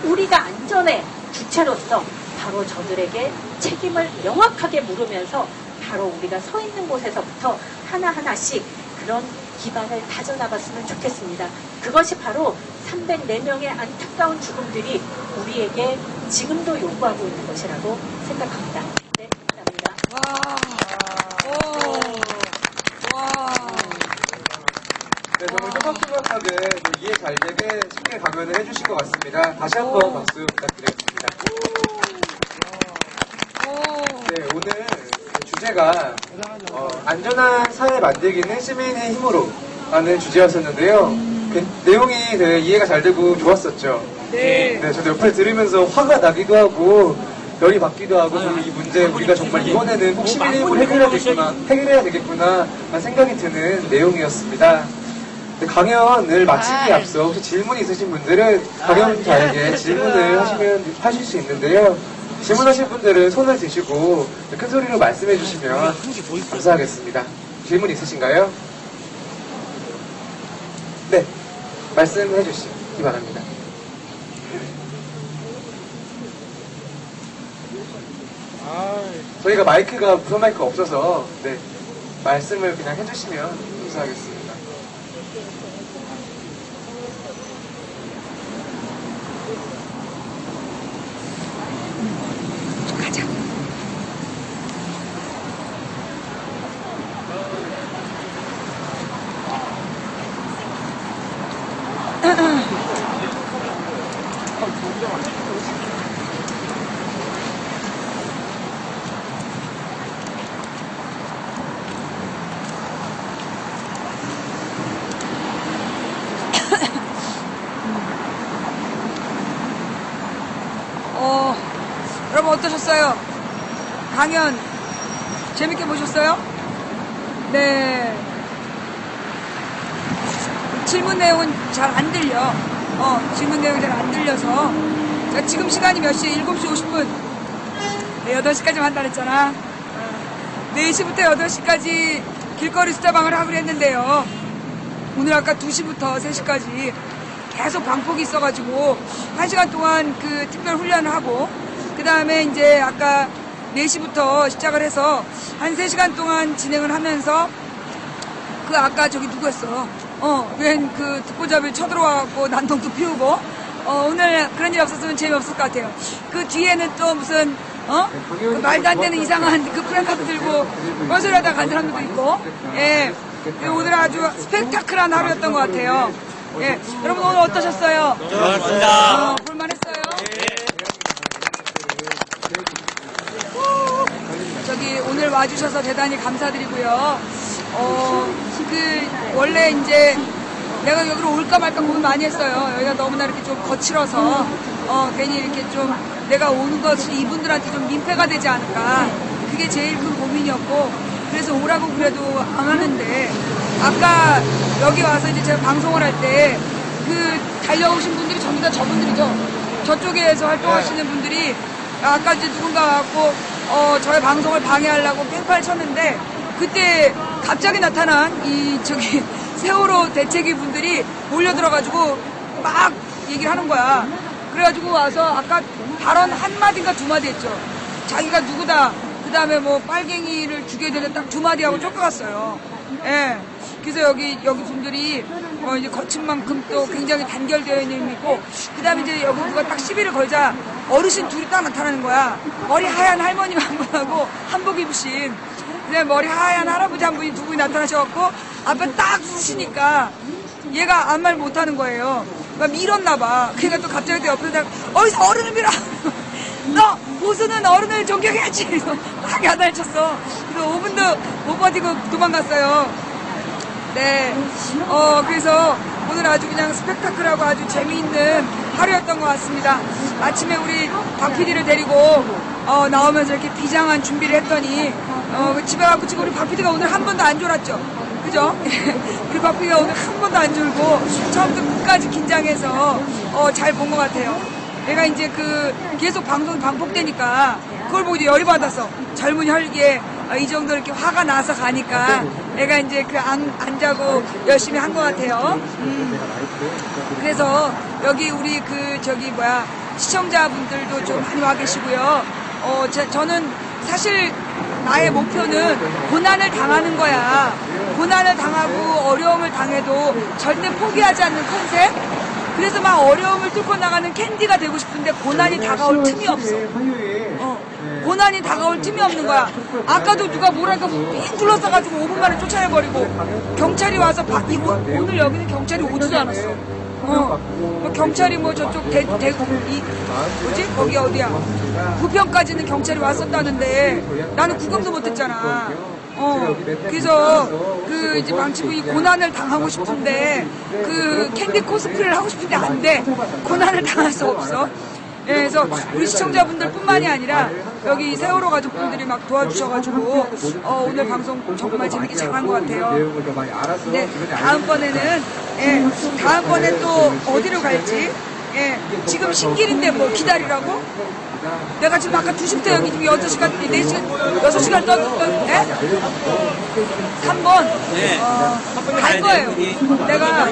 우리가 안전의 주체로서 바로 저들에게 책임을 명확하게 물으면서 바로 우리가 서 있는 곳에서부터 하나하나씩 그런 기반을 다져나갔으면 좋겠습니다. 그것이 바로 304명의 안타까운 죽음들이 우리에게 지금도 요구하고 있는 것이라고 생각합니다. 네, 감사합니다. 네, 정말 또박또박하게 이해 잘 되게 쉽게 강연을 해주신 것 같습니다. 다시 한번 박수 부탁드리겠습니다. 네, 오늘 주제가 안전한 사회 만들기는 시민의 힘으로 라는 주제였었는데요. 그 내용이 되게 이해가 잘 되고 좋았었죠. 네. 네, 저도 옆에 들으면서 화가 나기도 하고 열이 받기도 하고 이 문제 우리가 정말 이번에는 꼭 시민의 힘으로 해결해야 되겠구나 라는 생각이 드는 내용이었습니다. 네, 강연을 마치기에 앞서 혹시 질문이 있으신 분들은 강연자에게 질문을 하실 수 있는데요. 질문하실 분들은 손을 드시고 큰 소리로 말씀해 주시면 감사하겠습니다. 질문 있으신가요? 네, 말씀해 주시기 바랍니다. 저희가 마이크가 무선 마이크가 없어서 네, 말씀을 그냥 해주시면 감사하겠습니다. 여러분 어떠셨어요? 강연 재밌게 보셨어요? 네. 질문 내용은 잘 안 들려. 질문 내용이 잘 안 들려서. 자, 지금 시간이 몇 시에? 7시 50분. 네, 8시까지 한다 그랬잖아. 4시부터 8시까지 길거리 숫자방을 하기로 했는데요. 오늘 아까 2시부터 3시까지 계속 방폭이 있어가지고 1시간 동안 그 특별 훈련을 하고 그 다음에 이제 아까 4시부터 시작을 해서 한 3시간 동안 진행을 하면서 그 아까 저기 누구였어? 웬 그 듣보잡이 쳐들어와갖고 난동도 피우고 오늘 그런 일 없었으면 재미없을 것 같아요. 그 뒤에는 또 무슨 그 말도 안 되는 이상한 그 프랭카드 들고 뻘소리 하다가 간 사람들도 있고, 예. 오늘 아주 스펙타클한 하루였던 것 같아요. 예. 여러분 오늘 어떠셨어요? 좋았습니다. 볼만했어요? 저기 오늘 와주셔서 대단히 감사드리고요. 원래 이제 내가 여기로 올까 말까 고민 많이 했어요. 여기가 너무나 이렇게 좀 거칠어서 괜히 이렇게 좀 내가 오는 것이 이분들한테 좀 민폐가 되지 않을까. 그게 제일 큰 고민이었고, 그래서 오라고 그래도 안 하는데, 아까 여기 와서 이제 제가 방송을 할 때 그 달려오신 분들이 전부 다 저분들이죠. 저쪽에서 활동하시는 분들이 아까 이제 누군가 왔고 저의 방송을 방해하려고 뺑판을 쳤는데, 그때 갑자기 나타난 저기 세월호 대책위 분들이 몰려들어가지고 막 얘기를 하는 거야. 그래가지고 와서 아까 발언 한마디인가 두마디 했죠. 자기가 누구다, 그 다음에 뭐 빨갱이를 죽여야 되는 딱 두마디 하고 쫓겨갔어요. 예. 그래서 여기 분들이 이제 거친 만큼 또 굉장히 단결되어 있는 의미 있고, 그 다음에 이제 여기 누가 딱 시비를 걸자 어르신 둘이 딱 나타나는 거야. 머리 하얀 할머니 한 분하고 한복 입으신, 그다음에 머리 하얀 할아버지 한 분이 두 분이 나타나셔갖고 앞에 딱 쓰시니까 얘가 아무 말 못하는 거예요. 그러니까 밀었나 봐. 그러니까 또 갑자기 또 옆에서 어디서 어른을 밀어. 너 보수는 어른을 존경해야지. 그래서 막 야단을 쳤어. 그래서 5분도 못 버티고 도망갔어요. 네. 그래서 오늘 아주 그냥 스펙타클하고 아주 재미있는 하루였던 것 같습니다. 아침에 우리 박 PD를 데리고 나오면서 이렇게 비장한 준비를 했더니 집에 가고 지금 우리 박 PD가 오늘 한 번도 안 졸았죠. 그죠? 우리 박 PD가 오늘 한 번도 안 졸고 처음부터 끝까지 긴장해서 잘 본 것 같아요. 내가 이제 계속 방송 반복되니까 그걸 보고 이제 열이 받아서 젊은 혈기에 이 정도 이렇게 화가 나서 가니까 내가 이제 안 자고 열심히 한 것 같아요. 그래서 여기 우리 시청자분들도 좀 많이 와 계시고요. 저는 사실 나의 목표는 고난을 당하는 거야. 고난을 당하고 어려움을 당해도 절대 포기하지 않는 컨셉? 그래서 막 어려움을 뚫고 나가는 캔디가 되고 싶은데 고난이 다가올 틈이 없어. 고난이 다가올 틈이 없는 거야. 아까도 누가 뭐랄까 삥 둘러싸가지고 5분 만에 쫓아내버리고 경찰이 와서 오늘 여기는 경찰이 오지도 않았어. 경찰이 뭐 저쪽 뭐지? 거기 어디야? 부평까지는 경찰이 왔었다는데 나는 구경도 못했잖아. 그래서 이제 망치부이 고난을 당하고 싶은데 캔디 코스프레를 하고 싶은데 안 돼. 고난을 당할 수 없어. 예, 그래서 우리 시청자분들 뿐만이 아니라 여기 세월호 가족분들이 막 도와주셔가지고 오늘 방송 정말 재밌게 잘한 것 같아요. 네, 다음번에 또 어디로 갈지, 예, 지금 신길인데 뭐 기다리라고? 내가 지금 아까 2시부터 여기 지금 6시간, 4시간, 6시간 예? 3번? 네. 갈 거예요. 내가.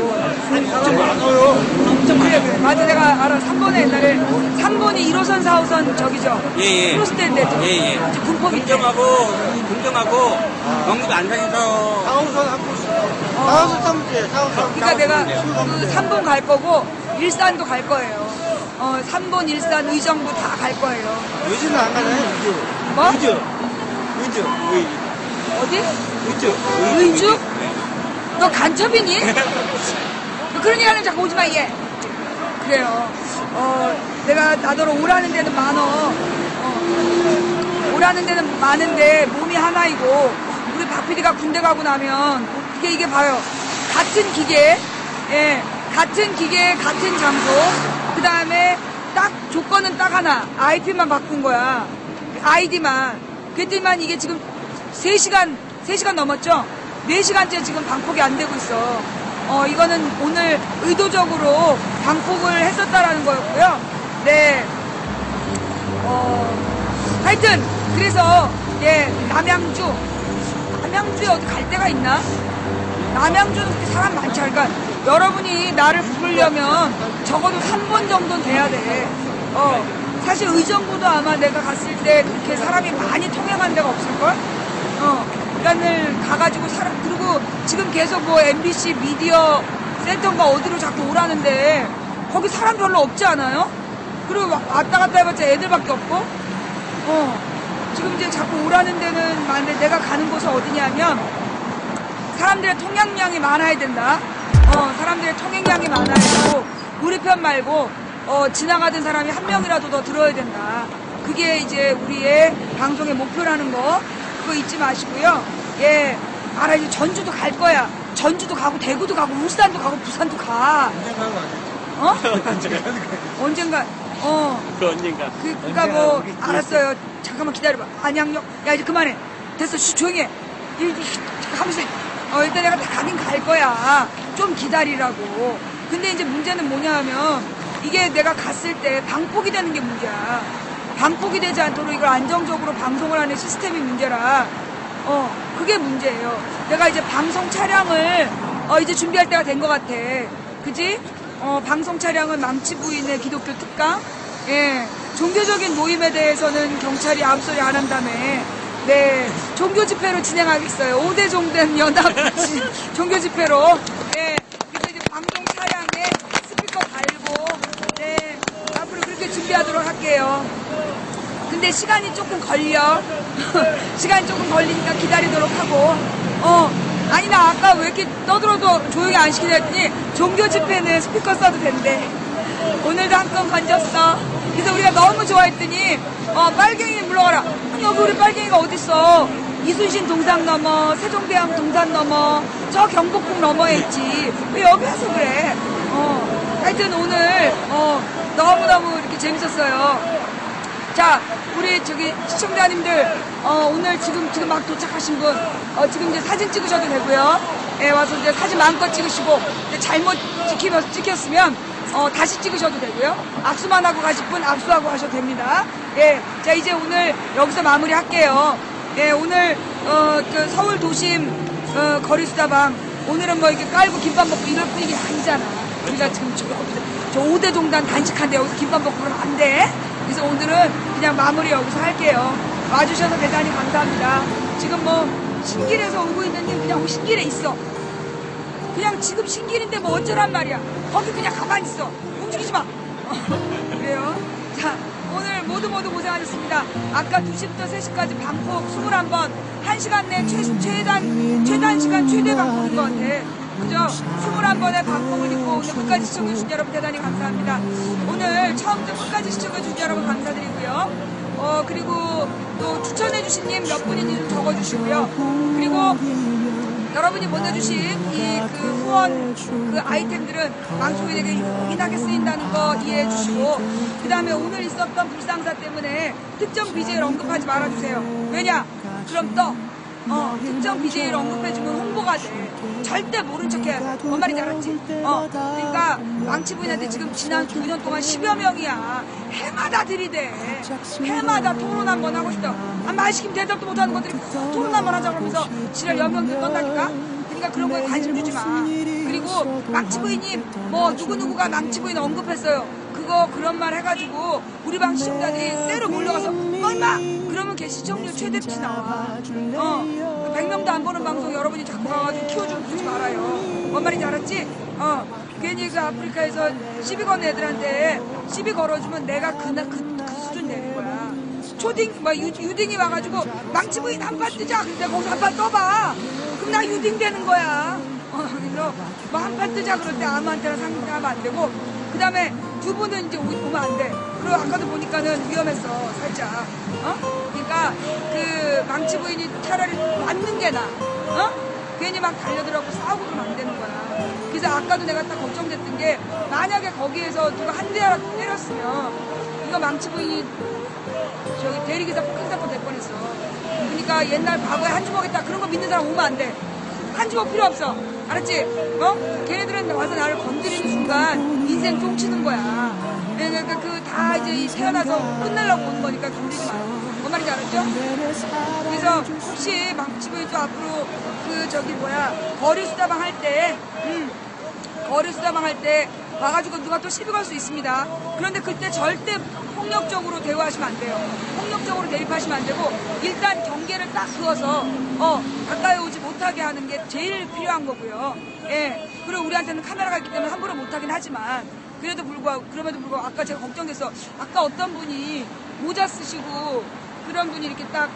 그래. 맞아, 내가 알아. 3번에 옛날에. 3번이 1호선, 4호선 저기죠? 예. 크로스될 때죠? 예. 군포 밑에. 공정하고, 경기도 안산에서. 4호선 한 곳. 4호선 타면 4호선. 그러니까 내가 3번 갈 거고, 일산도 갈 거예요. 3번, 일산, 의정부 다 갈 거예요. 의주는 안 가나요? 뭐? 의주. 어디? 의주. 의주? 너 간첩이니? 너 그런 얘기 하려면 자꾸 오지 마, 얘. 그래요. 내가 나더러 오라는 데는 많어. 오라는 데는 많은데 몸이 하나이고, 우리 박 PD가 군대 가고 나면, 이게 봐요. 같은 기계, 예, 같은 기계, 같은 장소, 그 다음에 딱 조건은 딱 하나. IP만 바꾼 거야. 아이디만. 그랬더니만 이게 지금 3시간 넘었죠? 4시간째 지금 방폭이 안 되고 있어. 이거는 오늘 의도적으로 방폭을 했었다라는 거였고요. 네. 하여튼, 그래서, 예, 남양주에 어디 갈 데가 있나? 남양주는 그렇게 사람 많지 않을까? 여러분이 나를 부르려면 적어도 3번 정도는 돼야 돼. 사실 의정부도 아마 내가 갔을 때 그렇게 사람이 많이 통행한 데가 없을걸? 그러니까는 가가지고 그리고 지금 계속 뭐 MBC 미디어 센터인가 어디로 자꾸 오라는데 거기 사람 별로 없지 않아요? 그리고 왔다 갔다 해봤자 애들밖에 없고, 지금 이제 자꾸 오라는 데는 많은데 내가 가는 곳은 어디냐면, 사람들의 통행량이 많아야 된다. 사람들의 통행량이 많아야 되고, 우리 편 말고, 지나가던 사람이 한 명이라도 더 들어야 된다. 그게 이제 우리의 방송의 목표라는 거, 그거 잊지 마시고요. 예, 이제 전주도 갈 거야. 전주도 가고, 대구도 가고, 울산도 가고, 부산도 가. 언젠가, 그 언젠가. 그니까 뭐, 알았어요. 잠깐만 기다려봐. 안양역. 야, 이제 그만해. 됐어. 조용히 해. 하면서, 일단 내가 다 가긴 갈 거야. 좀 기다리라고. 근데 이제 문제는 뭐냐 하면, 이게 내가 갔을 때 방폭이 되는 게 문제야. 방폭이 되지 않도록 이걸 안정적으로 방송을 하는 시스템이 문제라, 그게 문제예요. 내가 이제 방송 차량을, 이제 준비할 때가 된 것 같아. 그지? 방송 차량은 망치 부인의 기독교 특강? 예. 종교적인 모임에 대해서는 경찰이 아무소리 안 한다며. 네. 종교 집회로 진행하겠어요. 5대 종된 연합 종교 집회로. 예. 그래서 이제 방송 차량에 스피커 달고, 네. 앞으로 그렇게 준비하도록 할게요. 근데 시간이 조금 걸려. 시간이 조금 걸리니까 기다리도록 하고. 아니, 나 아까 왜 이렇게 떠들어도 조용히 안 시키냐 했더니, 종교 집회는 스피커 써도 된대. 오늘도 한 건 건졌어. 그래서 우리가 너무 좋아했더니, 빨갱이 물러가라. 아니, 여기 우리 빨갱이가 어딨어. 이순신 동상 넘어, 세종대왕 동산 넘어, 저 경복궁 너머에 있지. 왜 여기 와서 그래. 하여튼 오늘, 너무너무 이렇게 재밌었어요. 자, 우리 시청자님들, 오늘 지금 막 도착하신 분, 지금 이제 사진 찍으셔도 되고요. 예, 와서 이제 사진 마음껏 찍으시고, 이제 잘못 찍혔으면, 다시 찍으셔도 되고요. 압수만 하고 가실 분 압수하고 가셔도 됩니다. 예, 자, 이제 오늘 여기서 마무리 할게요. 예, 오늘, 그 서울 도심, 거리수다방, 오늘은 뭐 이렇게 깔고 김밥 먹고 이럴 분위기 아니잖아. 우리가 지금 저 5대 종단 단식한데 여기서 김밥 먹고 그러면 안 돼. 그래서 오늘은 그냥 마무리 여기서 할게요. 와주셔서 대단히 감사합니다. 지금 뭐 신길에서 오고 있는데 그냥 신길에 있어. 그냥 지금 신길인데 뭐 어쩌란 말이야. 거기 그냥 가만히 있어. 움직이지 마. 그래요. 자, 오늘 모두 고생하셨습니다. 아까 2시부터 3시까지 방콕 21번, 1시간 내 최단 시간 최대 방콕인 것 같아. 그죠? 21번의 방콕을 입고 오늘 끝까지 시청해주신 여러분 대단히 감사합니다. 오늘 처음부터 끝까지 시청해주신 여러분 감사드리고요. 그리고 또 추천해주신 님 몇 분인지 좀 적어주시고요. 그리고 여러분이 보내주신 그 후원 그 아이템들은 방송인에게 요긴하게 쓰인다는 거 이해해 주시고, 그 다음에 오늘 있었던 불상사 때문에 특정 BJ를 언급하지 말아주세요. 왜냐? 그럼 특정 BJ를 언급해주면 홍보가 돼. 절대 모른 척 해야 돼. 뭔 말인지 알았지? 그러니까 망치부인한테 지금 지난 9년 동안 10여 명이야. 해마다 들이대. 해마다 토론 한번 하고 싶다. 말 시키면 대답도 못하는 것들이 토론 한번 하자고 하면서 지랄 연명들 떤다니까? 그러니까 그런 거에 관심 주지 마. 그리고 망치부인님, 뭐 누구누구가 망치부인 언급했어요. 그런 말 해가지고 우리 방 시청자들이 때로 몰려가서 임마! 그러면 걔 시청률 최대치 나와. 100명도 안 보는 방송 여러분이 자꾸 가가지고 키워주고 그러지 말아요. 뭔 말인지 알았지? 괜히 그 아프리카에서 시비 건 애들한테 시비 걸어주면 내가 그 수준 되는 거야. 초딩, 유딩이 와가지고 망치부인 한판 뜨자. 근데 거기서 한판 떠봐. 그럼 나 유딩 되는 거야. 그래서 뭐 한판 뜨자 그럴 때 아무한테나 상담하면 안 되고, 그 다음에 두 분은 이제 오면 안 돼. 그리고 아까도 보니까는 위험했어, 살짝. 그러니까 그 망치 부인이 차라리 맞는 게 나아. 괜히 막 달려들어가고 싸우고 그러면 안 되는 거야. 그래서 아까도 내가 딱 걱정됐던 게, 만약에 거기에서 누가 한 대라도 때렸으면 이거 망치 부인이 저기 대리기사 큰 사건 될 뻔했어. 그러니까 옛날 과거에 한 주먹 했다 그런 거 믿는 사람 오면 안 돼. 한 주먹 필요 없어. 알았지? 걔네들은 와서 나를 건드리는 순간 인생 쫑치는 거야. 그러니까 다 이제 태어나서 끝내려고 오는 거니까 건드리지 마요. 뭔 말인지 알았죠? 그래서 혹시 망치부인 또 앞으로 거리수다방 할 때, 거리수다방 할 때 와가지고 누가 또 시비 걸 수 있습니다. 그런데 그때 절대 폭력적으로 대우하시면 안 돼요. 폭력적으로 대립하시면 안 되고, 일단 경계를 딱 그어서 가까이 오지 못하게 하는 게 제일 필요한 거고요. 예. 그리고 우리한테는 카메라가 있기 때문에 함부로 못하긴 하지만, 그럼에도 불구하고 아까 제가 걱정돼서 아까 어떤 분이 모자 쓰시고 그런 분이 이렇게 딱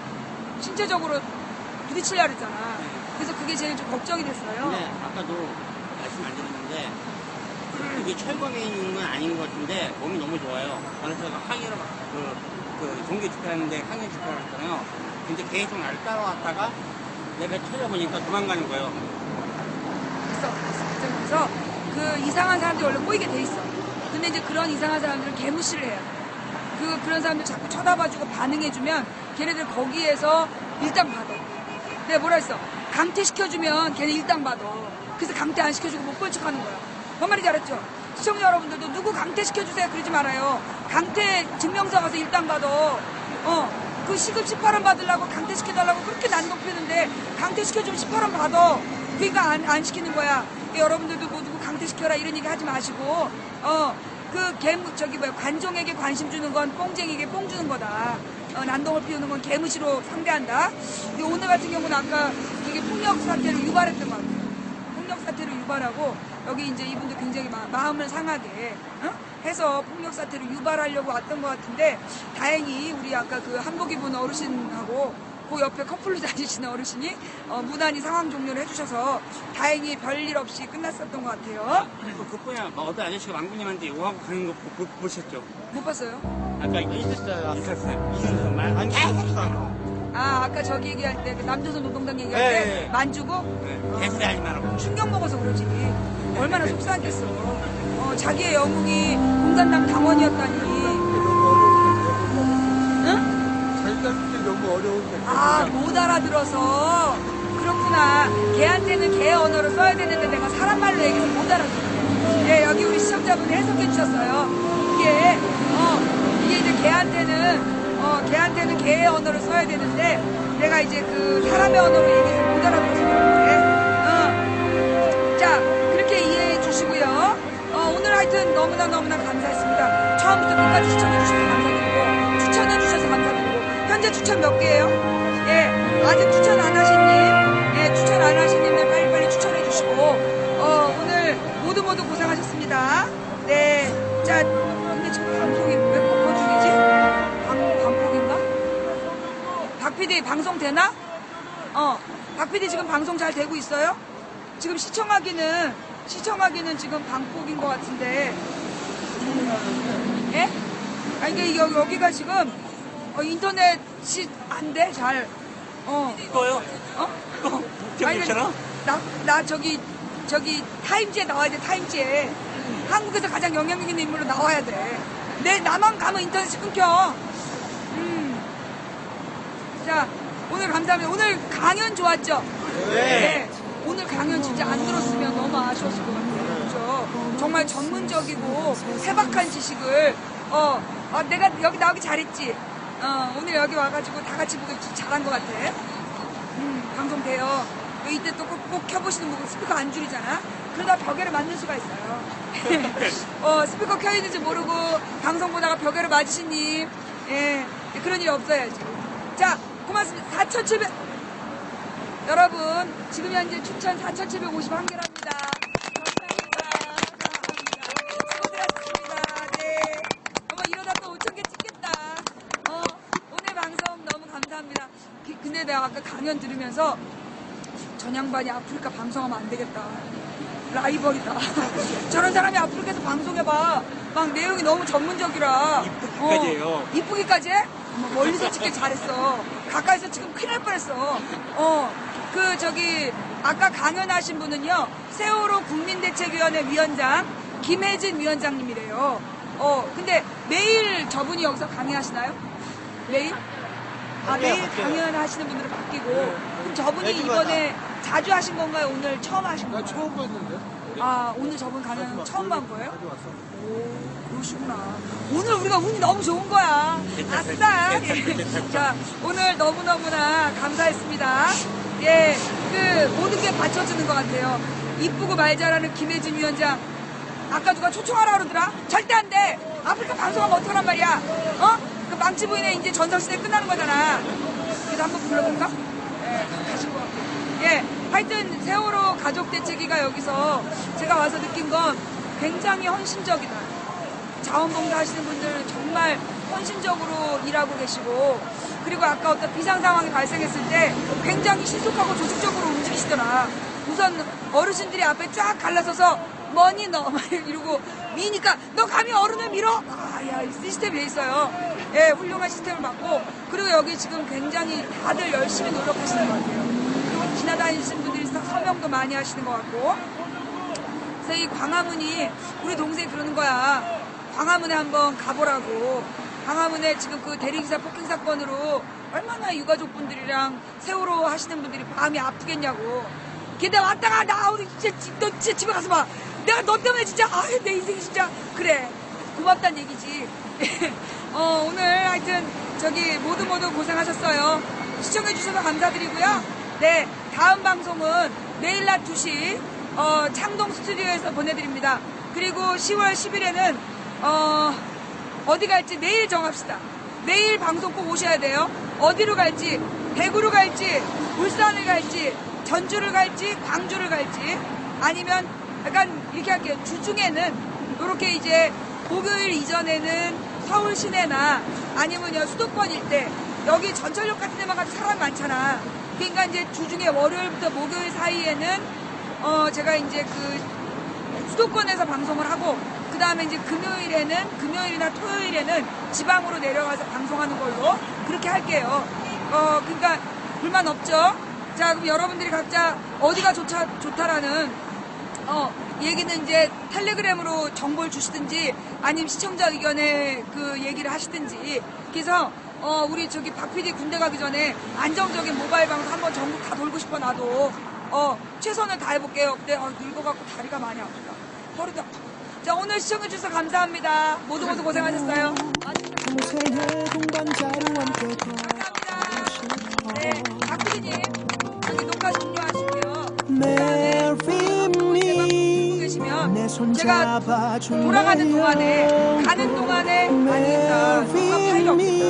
신체적으로 부딪히려 그랬잖아. 그래서 그게 제일 좀 걱정이 됐어요. 네, 아까도 말씀 안 드렸는데 이게 철거에 있는 건 아닌 것 같은데 몸이 너무 좋아요. 그래서 항의를 그 종교 집회하는데 항의 집회를 했잖아요. 근데 계속 나를 따라왔다가 내가 찾아보니까 도망가는 거예요. 그래서 그 이상한 사람들이 원래 꼬이게 돼 있어. 근데 이제 그런 이상한 사람들은 개무시를 해야 돼. 그런 사람들 자꾸 쳐다봐주고 반응해주면 걔네들 거기에서 일당 받아. 내가 뭐라 했어? 강퇴시켜주면 걔네 일당 받아. 그래서 강퇴 안 시켜주고 못 볼 척하는 거야. 뭔 말인지 알았죠? 시청자 여러분들도 누구 강퇴시켜주세요 그러지 말아요. 강퇴 증명서 가서 일당 받아. 그 시급 18원 받으려고 강퇴시켜달라고 그렇게 난동 피우는데 강퇴시켜주면 18원 받아. 그러니까 안 시키는 거야. 여러분들도 뭐 누구 강퇴시켜라 이런 얘기 하지 마시고 관종에게 관심 주는 건 뽕쟁이에게 뽕 주는 거다. 난동을 피우는 건 개무시로 상대한다. 근데 오늘 같은 경우는 아까 이게 폭력 사태를 유발했던 것 같아요. 폭력 사태를 유발하고 여기 이제 이분들 굉장히 마음을 상하게 해서 폭력 사태를 유발하려고 왔던 것 같은데 다행히 우리 아까 그 한복 입은 어르신하고 그 옆에 커플로 다니시는 어르신이 무난히 상황 종료를 해주셔서 다행히 별일 없이 끝났었던 것 같아요. 그리고 그뿐이야 어떤 아저씨가 왕부님한테 요하고 가는 거 보셨죠? 못 봤어요? 아까 있었어요. 있었어요. 말 아까 저기 얘기할 때 그 남조선 노동당 얘기할 때 네. 만주고 개소리 하지 말라고. 충격 먹어서 그러지. 얼마나 속상했겠어. 자기의 영웅이 공산당 당원이었다니. 응? 너무 어려운데. 못 알아들어서 그렇구나. 걔한테는 걔 언어로 써야 되는데 내가 사람 말로 얘기해서 못 알아들어. 예, 여기 우리 시청자분이 해석해 주셨어요. 이게 이제 걔한테는 걔의 언어를 써야 되는데 내가 이제 그 사람의 언어로 얘기해서 못 알아들어서 그래. 자, 그렇게 이해해 주시고요. 오늘 하여튼 너무나 감사했습니다. 처음부터 끝까지 시청해 주셔서 감사드리고 추천해 주셔서 감사드리고 현재 추천 몇 개예요? 예, 아직 추천 안 하신 님, 추천 안 하신 님들 빨리빨리 추천해 주시고 오늘 모두 고생하셨습니다. 네, 자, 근데 지금 방송이 왜 벙커 중이지? 방폭인가? 박 PD 방송 되나? 박 PD 지금 방송 잘 되고 있어요? 지금 시청하기는 지금 방폭인 것 같은데. 예? 아니, 이게 여기가 지금 인터넷이 안 돼, 잘. 이거요? 아니, 나 저기 타임지에 나와야 돼, 타임지에. 한국에서 가장 영향력 있는 인물로 나와야 돼. 나만 가면 인터넷이 끊겨. 자, 오늘 감사합니다. 오늘 강연 좋았죠? 네. 오늘 강연 진짜 안 들었으면 너무 아쉬웠을 것 같아요. 그렇죠? 정말 전문적이고 해박한 지식을 내가 여기 나오기 잘했지. 오늘 여기 와가지고 다 같이 보기 잘한 것 같아. 방송 돼요. 이때 또 꼭 켜보시는 분은 스피커 안 줄이잖아. 그러다 벽에를 맞는 수가 있어요. 스피커 켜있는지 모르고 방송 보다가 벽에를 맞으신 님, 예, 그런 일이 없어야지. 자, 고맙습니다. 4,700 여러분 지금 현재 추천 4,751개랍니다. 감사합니다. 수고들하셨습니다. 네. 이러다 또 5,000개 찍겠다. 오늘 방송 너무 감사합니다. 근데 내가 아까 강연 들으면서 전 양반이 아프리카 방송하면 안 되겠다. 라이벌이다. 저런 사람이 아프리카에서 방송해봐. 막 내용이 너무 전문적이라. 이쁘기까지 해요. 이쁘기까지 해? 멀리서 찍길 잘했어. 가까이서 지금 큰일 날 뻔했어. 아까 강연하신 분은요, 세월호 국민대책위원회 위원장 김혜진 위원장님이래요. 근데 매일 저분이 여기서 강의하시나요? 매일? 매일 강연하시는 분들은 바뀌고. 그럼 저분이 이번에 자주 하신 건가요? 오늘 처음 하신 건가요? 나 처음 봤는데. 오늘 저분 강연 처음 본 거예요? 오, 그러시구나. 오늘 우리가 운이 너무 좋은 거야. 아싸! 자, 오늘 너무너무나 감사했습니다. 예, 모든 게 받쳐주는 것 같아요. 이쁘고 말 잘하는 김혜진 위원장. 아까 누가 초청하라 그러더라? 절대 안 돼! 아프리카 방송하면 어떡하란 말이야? 그 망치 부인의 이제 전성시대 끝나는 거잖아. 그래서 한번 불러볼까? 예, 하신 것 같아요. 예, 하여튼 세월호 가족대책위가 여기서 제가 와서 느낀 건 굉장히 헌신적이다. 자원봉사 하시는 분들 정말 헌신적으로 일하고 계시고, 그리고 아까 어떤 비상 상황이 발생했을 때 굉장히 신속하고 조직적으로 움직이시더라. 우선 어르신들이 앞에 쫙 갈라서서 뭐니 너 이러고 미니까 너 감히 어른을 밀어? 야, 이 시스템이 돼 있어요. 예, 훌륭한 시스템을 받고, 그리고 여기 지금 굉장히 다들 열심히 노력하시는 것 같아요. 그리고 지나다니시는 분들이 서명도 많이 하시는 것 같고. 그래서 이 광화문이, 우리 동생이 그러는 거야. 광화문에 한번 가보라고. 광화문에 지금 그 대리기사 폭행 사건으로 얼마나 유가족분들이랑 세월호 하시는 분들이 마음이 아프겠냐고. 걔 내가 왔다가 나 우리 진짜 너 진짜 집에 가서 봐. 내가 너 때문에 진짜 내 인생이 진짜 그래. 고맙단 얘기지. 오늘 하여튼 저기 모두 고생하셨어요. 시청해주셔서 감사드리고요. 네, 다음 방송은 내일 낮 2시 창동 스튜디오에서 보내드립니다. 그리고 10월 10일에는 어디 갈지 내일 정합시다. 내일 방송 꼭 오셔야 돼요. 어디로 갈지, 대구로 갈지, 울산을 갈지, 전주를 갈지, 광주를 갈지, 아니면 약간 이렇게 할게요. 주중에는 이렇게 이제 목요일 이전에는 서울 시내나 아니면 수도권 일대, 여기 전철역 같은 데만 가도 사람 많잖아. 그러니까 이제 주중에 월요일부터 목요일 사이에는 제가 이제 그 수도권에서 방송을 하고, 그 다음에 이제 금요일이나 토요일에는 지방으로 내려가서 방송하는 걸로 그렇게 할게요. 그러니까 불만 없죠? 자, 그럼 여러분들이 각자 어디가 좋다라는 얘기는 이제 텔레그램으로 정보를 주시든지 아니면 시청자 의견에 그 얘기를 하시든지. 그래서 우리 저기 박 PD 군대 가기 전에 안정적인 모바일 방송 한번 전국 다 돌고 싶어. 나도 최선을 다해볼게요. 근데 늙어갖고 다리가 많이 아프다. 허리도 아프고. 자, 오늘 시청해주셔서 감사합니다. 모두 고생하셨어요. 감사합니다. 네, 박 PD님 여기 녹화 종료하시고요. 계시면 제가 돌아가는 동안에 가는 동안에 아니겠다. 녹화 파일이 없겠다.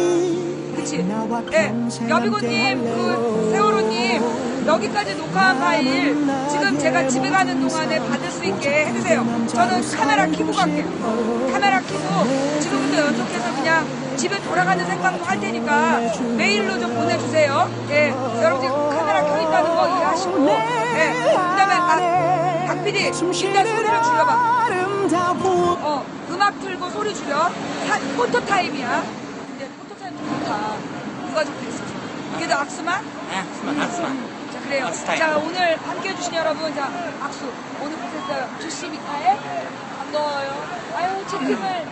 그치? 네, 여비고님, 그 세월호님 여기까지 녹화한 파일 지금 제가 집에 가는 동안에 받을 수 있게 해주세요. 저는 카메라 켜고 갈게요. 카메라 켜고 지금부터 연속해서 그냥 집에 돌아가는 생방송 할 테니까 메일로 좀 보내주세요. 예, 여러분들 카메라 켜 있다는 거 이해하시고. 예, 그 다음에 박 PD 일단 소리를 줄여봐. 음악 틀고 소리 줄여. 포토타임이야. 근데 포토타임 좀 좋다. 누가 좀 그랬어. 이게 더 악수만? 네, 악수만. 자, 그래요. 자, 오늘 함께 해주신 여러분, 자, 악수. 오늘 보셨어요. 주시 미카엘? 반가워요. 아유, 채팅을.